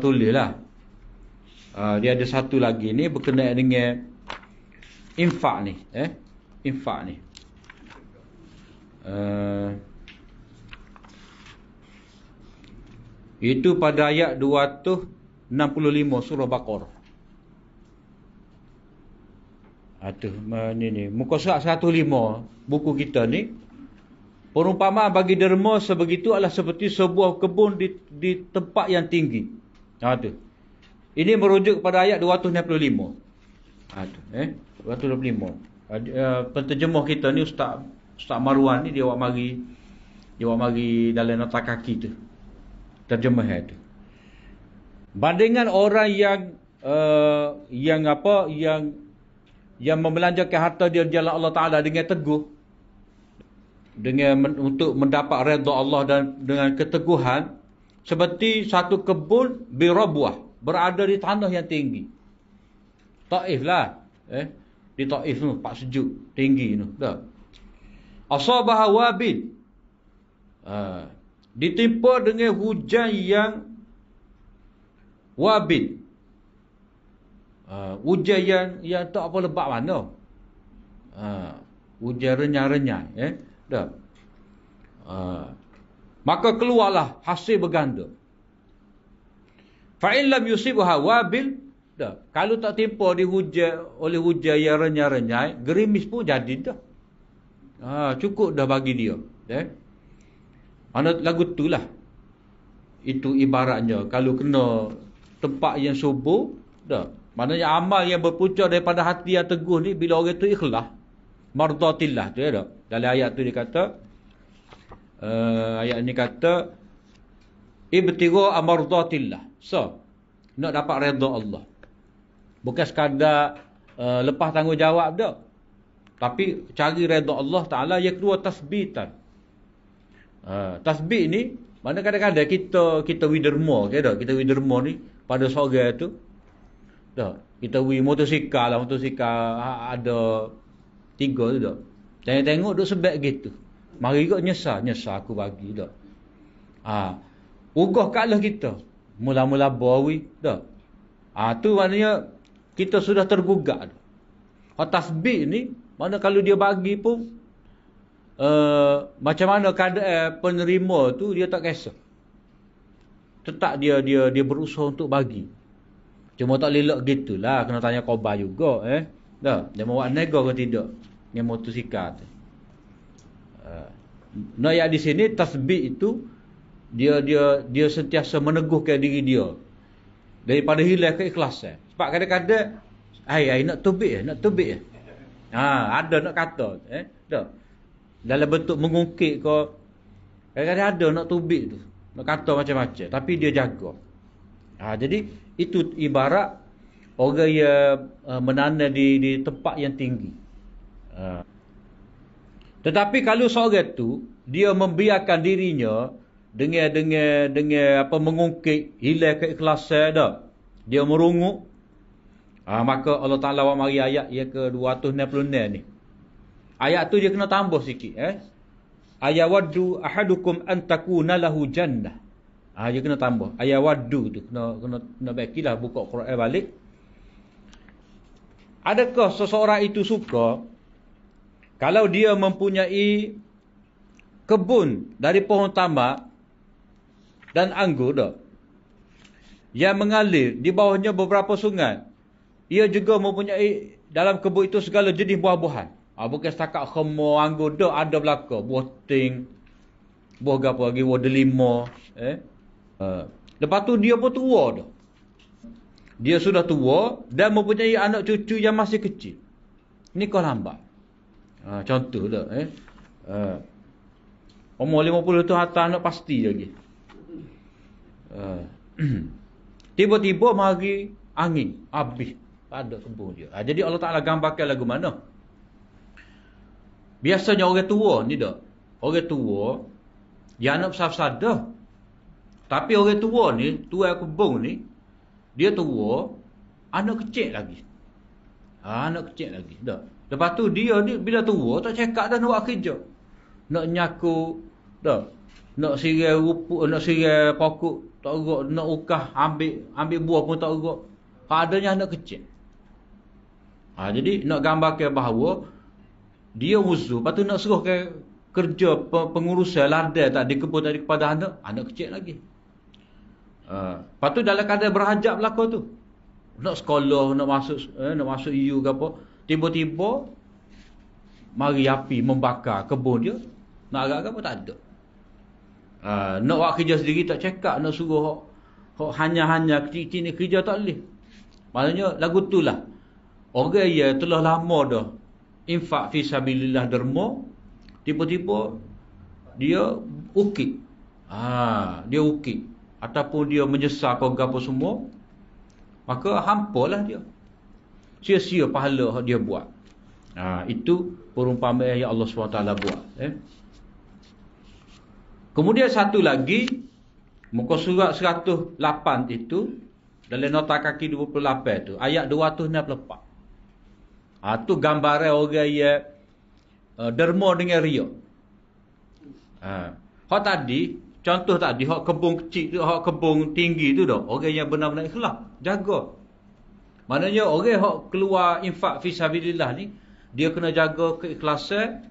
tulis lah. Dia ada satu lagi ni berkenaan dengan infak ni. Infak ni. Itu pada ayat 265 surah Baqarah. Ni muka surat 105 buku kita ni. Perumpamaan bagi derma sebegitu adalah seperti sebuah kebun di tempat yang tinggi. Tu. Ini merujuk kepada ayat 265. Tu, 225. Penterjemah kita ni Ustaz Marwan ni dia awak mari dalam nota kaki tu. Terjemah tu. Bandingan orang yang membelanjakan harta dia di jalan Allah Taala dengan teguh, untuk mendapat redha Allah dan dengan keteguhan, seperti satu kebun birabwah, berada di tanah yang tinggi. Taif lah, di Taif tu, pak sejuk, tinggi tu, dah. Asabaha wabil, ditimpa dengan hujan yang wabil, hujan yang tak apa lebat mana, hujan renyai-renyai, dah. Maka keluarlah hasil berganda. Fa in lam yusibha wabil, dah. Kalau tak timpa oleh hujan yang renyai-renyai, gerimis pun jadi dah. Cukup dah bagi dia, Mana lagu tu lah. Itu ibaratnya kalau kena tempat yang subur, dah. Maknanya amal yang berpunca daripada hati yang teguh ni, bila orang tu ikhlas, mardatillah tu, dah. Dalam ayat tu dia kata, ayat ni kata, ibtigha amardatillah. So, nak dapat redha Allah. Bukan sekadar lepas tanggungjawab dah. Tapi cari redha Allah Taala yang kedua tasbitan. Tasbih ni mana kadang-kadang kita widerma, kita widerma ni pada sore tu. Dah, kita motosikal ada 3 tu dah. Tengok duk sebab gitu. Mari juga nyesal aku bagi dah. Ugah kalah kita. Mula-mula bawi dah. Tu maknanya kita sudah tergugak dah. Tasbih ni mana kalau dia bagi pun macam mana keadaan penerima tu dia tak kisah. Tetap dia berusaha untuk bagi. Cuma tak lelak gitulah, kena tanya khabar juga dah. Dia mau buat nego ke tidak dengan motosikal tu. Ayat di sini tasbih itu dia sentiasa meneguhkan diri dia daripada hilang keikhlasan. Sebab kadang-kadang nak tubik. Ada nak kata dah. Dalam bentuk mengungkit ke, kadang-kadang ada nak tubik tu, nak kata macam-macam, tapi dia jaga. Jadi itu ibarat orang yang menanam di tempat yang tinggi. Tetapi kalau seorang tu dia membiarkan dirinya dengan mengungkit, hilang keikhlasan dah, dia merungut, maka Allah Taala mari ayat yang ke-266 ni. Ayat tu dia kena tambah sikit, ayawaddu ahadukum an takuna lahu jannah. Dia kena tambah ayawaddu tu, kena bakilah buka Quran balik. Adakah seseorang itu suka kalau dia mempunyai kebun dari pohon tamak dan anggur dah, yang mengalir di bawahnya beberapa sungai. Ia juga mempunyai dalam kebun itu segala jenis buah-buahan. Bukan setakat khemar, anggur dah, ada belaka buah ting, buah apa lagi, buah delima. Lepas tu dia pun tua dah. Dia sudah tua dan mempunyai anak cucu yang masih kecil. Nikah lambat. Contoh dah. Umur 50 tu atas anak pasti lagi. Tiba-tiba mari angin, habis. Tak ada kebun dia. Jadi Allah Ta'ala gambarkan lagu mana? Biasanya orang tua ni dah. Orang tua, dia anak besar-besar dah. Tapi orang tua ni, tua kebun ni, dia tua, anak kecil lagi. Anak kecil lagi. Dah. Lepas tu dia ni bila tua, tak cakap dah nak buat kerja. Nak nyaku, dah. Nak sirai rupuk, nak sirai pokok, tak urut. Nak ukah, ambil buah pun tak urut. Adanya anak kecil. Jadi nak gambarkan bahawa dia uzur, lepas tu nak suruh ke kerja pengurusan ladai tak di kebun tadi kepada anak kecil lagi. Lepas tu dalam keadaan berhajat belaka tu. Nak sekolah, nak masuk EU ke apa, tiba-tiba mari api membakar kebun dia. Nak agak apa tak ada. Nak buat kerja sendiri tak cakap, nak suruh Hok hanya kecil-kecil ni kerja tak boleh. Maknanya lagu tu lah. Orang yang telah lama dah infak fi sabilillah derma, tiba-tiba dia ukit. Dia ukit ataupun dia menyesal kau gapo semua, maka hampalah dia. Sia-sia pahala yang dia buat. Itu perumpamaan yang Allah SWT buat. Kemudian satu lagi, muka surat 108 itu, dalam nota kaki 28 tu, ayat 264. Tu gambaran orang yang derma dengan riak. Hak tadi, contoh tadi, hak kebun kecil tu, hak kebun tinggi tu dah, orang yang benar-benar ikhlas, jaga. Maknanya orang hak keluar infak fi sabilillah ni, dia kena jaga keikhlasan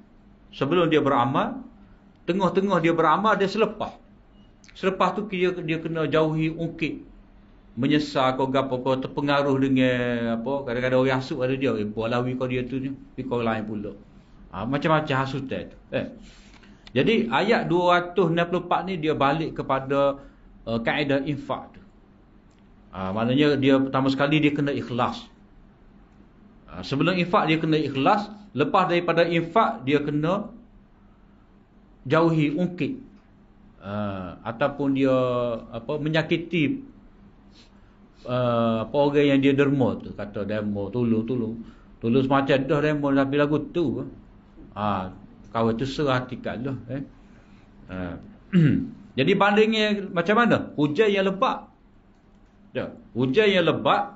sebelum dia beramal. Tengah-tengah dia beramal, dia selepas. Selepas tu dia kena jauhi ungkit, menyesal kau gapo, kau terpengaruh dengan apa, kadang-kadang orang hasut ada dia, lawi kau dia tu ni, kau lain pula. Macam-macam hasutan tu. Jadi ayat 264 ni dia balik kepada kaedah infak tu. Maknanya dia pertama sekali dia kena ikhlas. Sebelum infak dia kena ikhlas, lepas daripada infak dia kena jauhi ungkit, ataupun dia menyakiti orang yang dia derma tu, kata derma tolong semacam dah derma tapi lagu tu kawan tu serah hati kat lah. Jadi bandingnya macam mana? Hujan yang lebat. Hujan yang lebat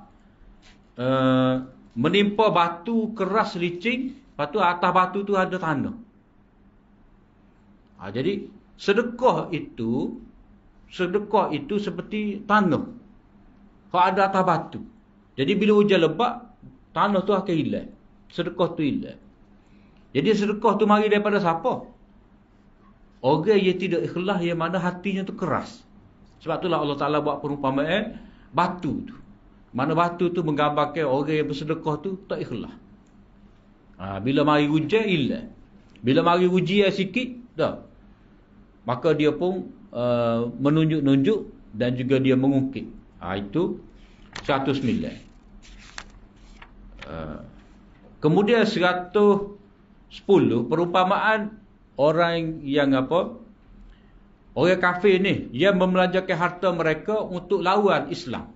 menimpa batu keras licin, lepas tu atas batu tu ada tanah. Jadi sedekah itu seperti tanah. Kalau ada atas batu. Jadi bila hujan lebat, tanah tu akan hilang. Sedekah tu hilang. Jadi sedekah tu mari daripada siapa? Orang yang tidak ikhlas, yang mana hatinya tu keras. Sebab itulah Allah Ta'ala buat perumpamaan batu tu. Mana batu tu menggambarkan orang yang bersedekah tu tak ikhlas. Bila mari hujan, hilang. Bila mari ujian sikit, dah. Maka dia pun menunjuk-nunjuk dan juga dia mengungkit. Itu 109. Kemudian 110, perumpamaan orang yang orang kafir ni, yang membelanjakan harta mereka untuk lawan Islam.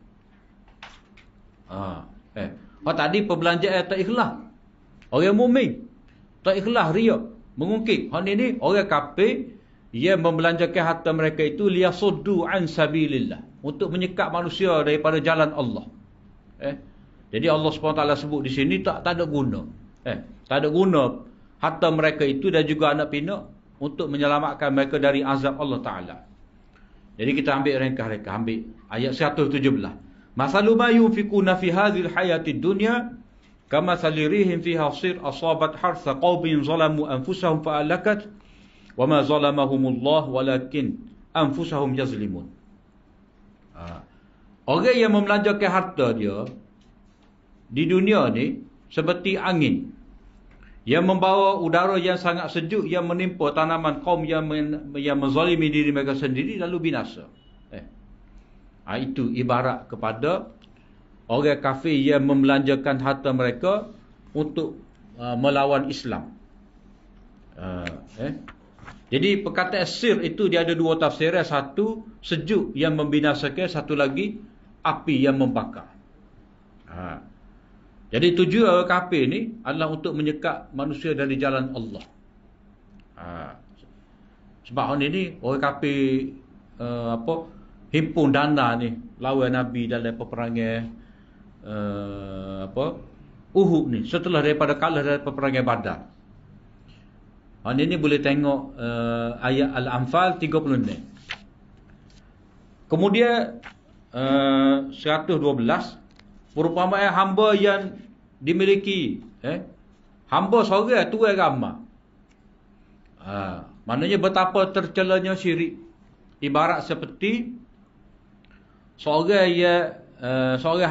Tadi perbelanjaan tak ikhlas. Orang mukmin tak ikhlas, riak, mengungkit. Hak ni orang kafir yang membelanjakan harta mereka itu liyasuddu an sabilillah, untuk menyekat manusia daripada jalan Allah. Jadi Allah SWT sebut di sini tak ada guna. Tak ada guna harta mereka itu dan juga anak pinak untuk menyelamatkan mereka dari azab Allah Ta'ala. Jadi kita ambil reka-reka, ambil ayat 117. Masalu ma yunfikuna fi hadhil hayatid dunya kama salirihim fiha sir asabat harsa qawmin zalamu anfusahum fa'alakat wa ma zalamahumullah walakin anfusahum yazlimun. Orang yang membelanjakan harta dia di dunia ni seperti angin yang membawa udara yang sangat sejuk yang menimpa tanaman kaum yang menzalimi diri mereka sendiri lalu binasa. Itu ibarat kepada orang kafir yang membelanjakan harta mereka untuk melawan Islam. Jadi perkataan sir itu dia ada dua tafsiran. Satu, sejuk yang membinasakan. Satu lagi, api yang membakar. Jadi tujuan orang kafir ni adalah untuk menyekat manusia dari jalan Allah. Sebab orang ni orang kafir himpun dana ni lawan Nabi dalam peperangan Uhud ni, setelah daripada kalah dari peperangan Badar. Ini boleh tengok ayat Al-Anfal 36. Kemudian 112, perumpamaan hamba yang dimiliki hamba seorang tu ramai. Maknanya betapa tercelanya syirik. Ibarat seperti seorang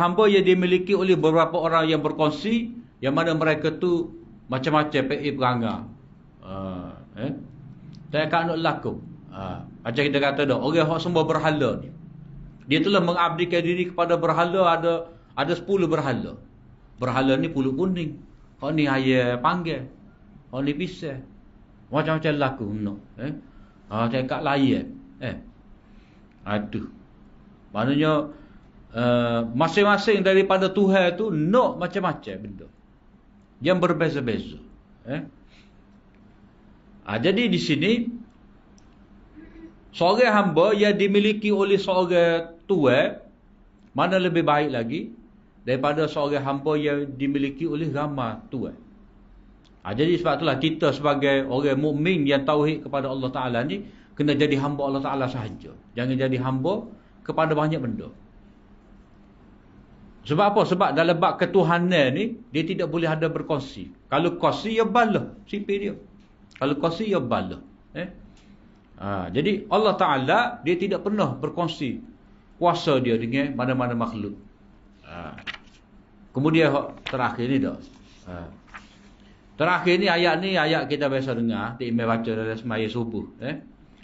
hamba yang dimiliki oleh beberapa orang yang berkongsi, yang mana mereka tu macam-macam perangai. Tak nak laku. Macam kita kata dah, orang yang semua berhala ni. Dia telah mengabdikan diri kepada berhala, ada 10 berhala. Berhala ni puluh kuning. Hak ni ayah panggil. Hak ni pisah. Macam-macam laku no. Cakap layan. Aduh. Maknanya masing-masing daripada Tuhan tu nak macam-macam benda. Yang berbeza-beza. Jadi di sini seorang hamba yang dimiliki oleh seorang Tuhan mana lebih baik lagi daripada seorang hamba yang dimiliki oleh ramai Tuhan. Jadi sebab itulah kita sebagai orang mukmin yang tauhid kepada Allah Ta'ala ni kena jadi hamba Allah Ta'ala sahaja. Jangan jadi hamba kepada banyak benda. Sebab apa? Sebab dalam bab ketuhanan ni dia tidak boleh ada berkongsi. Kalau kongsi ya bala sipir dia. Kalau kongsi ya bala. Jadi Allah Ta'ala dia tidak pernah berkongsi kuasa dia dengan mana-mana makhluk. Kemudian terakhir ni dah. Terakhir ni ayat kita biasa dengar, tak imam baca dalam semaya subuh.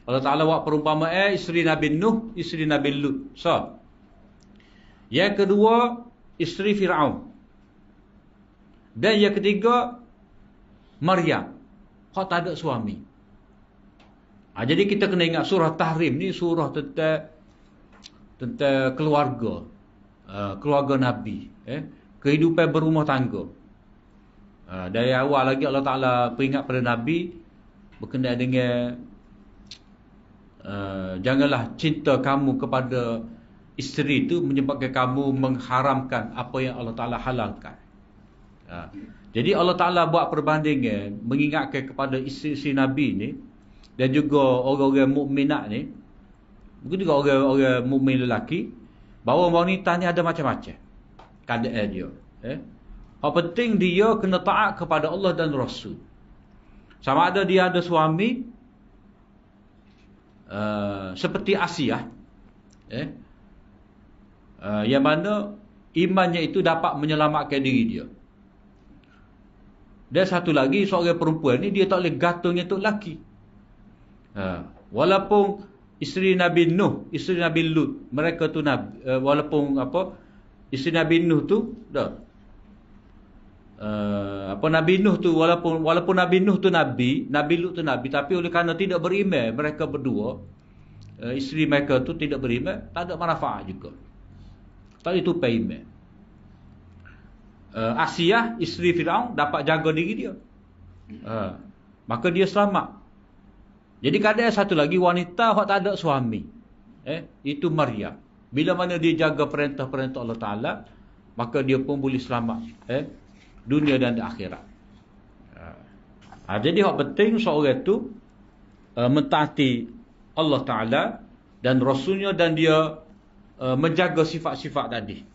Allah Ta'ala buat perumpamaan isteri Nabi Nuh, isteri Nabi Lut. Yang kedua, isteri Fir'aun. Dan yang ketiga, Maryam. Hak tak ada suami. Jadi kita kena ingat surah Tahrim ni surah tentang keluarga. Keluarga Nabi. Kehidupan berumah tangga. Dari awal lagi Allah Ta'ala peringat pada Nabi berkenaan dengan janganlah cinta kamu kepada isteri itu menyebabkan kamu mengharamkan apa yang Allah Ta'ala halalkan. Jadi Allah Ta'ala buat perbandingan mengingatkan kepada isteri-isteri Nabi ni dan juga orang-orang mukminat ni, mungkin juga orang-orang mukmin lelaki, bahawa wanita ni ada macam-macam keadaan dia. Yang penting dia kena taat kepada Allah dan Rasul. Sama ada dia ada suami seperti Asiyah, yang mana imannya itu dapat menyelamatkan diri dia. Dan satu lagi, seorang perempuan ni dia tak boleh gantungnya untuk lelaki. Walaupun isteri Nabi Nuh, isteri Nabi Lut, mereka tu walaupun isteri Nabi Nuh tu Nabi Nuh tu walaupun Nabi Nuh tu nabi, Nabi Lut tu nabi, tapi oleh kerana tidak beriman mereka berdua, isteri mereka tu tidak beriman, tak ada manfaat juga. Tak itu iman. Asiyah isteri Firaun dapat jaga diri dia. Maka dia selamat. Jadi keadaan satu lagi wanita yang tak ada suami. Itu Maryam. Bila mana dia jaga perintah-perintah Allah Ta'ala, maka dia pun boleh selamat. Dunia dan di akhirat. Jadi yang penting seorang itu mentaati Allah Ta'ala dan Rasulnya, dan dia menjaga sifat-sifat tadi.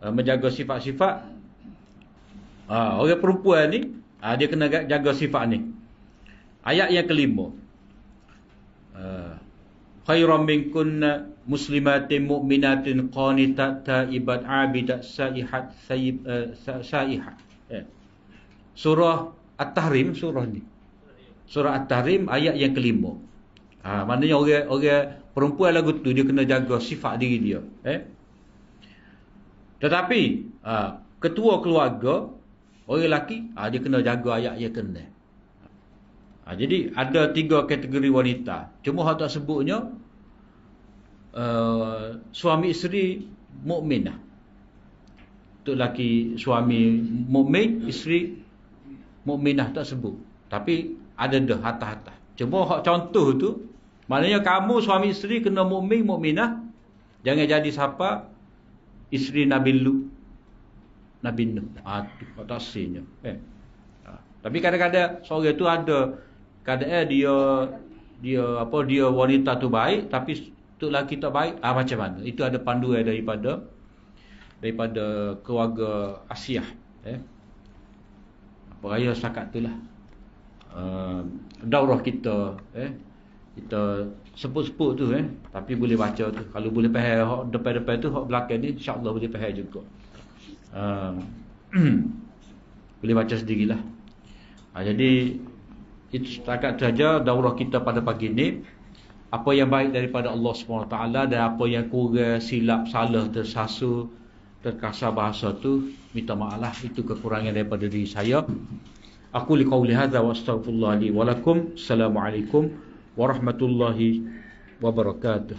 Menjaga sifat-sifat. Orang perempuan ni dia kena jaga sifat ni. Ayat yang kelima. Khairan minkunna muslimatin mu'minatin qanitat taibat abidat saihat saihat. Surah At-Tahrim, surah ni. Surah At-Tahrim ayat yang kelima. Maknanya orang perempuan lagu tu dia kena jaga sifat diri dia. Tetapi ketua keluarga orang lelaki dia kena jaga ayat yang kena. Jadi ada 3 kategori wanita. Cuma hak tak sebutnya suami isteri mukminah. Untuk lelaki suami mukmin, isteri mukminah tak sebut. Tapi ada dah atas-atas. Cuma hak contoh tu maknanya kamu suami isteri kena mukmin mukminah. Jangan jadi siapa isteri Nabi Lut, Nabi Nuh. Itu tak sihnya. Tapi kadang-kadang seorang tu ada keadaan dia wanita tu baik tapi tu lelaki tak baik. Macam mana? Itu ada panduan daripada keluarga Asiyah. Apa raya setakat itulah. Daurah kita kita sebut-sebut tu tapi boleh baca tu. Kalau boleh faham depan-depan tu, hak belakang ni insya-Allah boleh faham juga. Boleh baca sendirilah. Jadi itu setakat saja daurah kita pada pagi ni. Apa yang baik daripada Allah SWT, dan apa yang kurang, silap, salah, tersasul, terkasar bahasa tu, minta maaf lah. Itu kekurangan daripada diri saya. Aku liqauli hadza wa astaghfirullah li wa lakum. Assalamualaikum warahmatullahi wabarakatuh.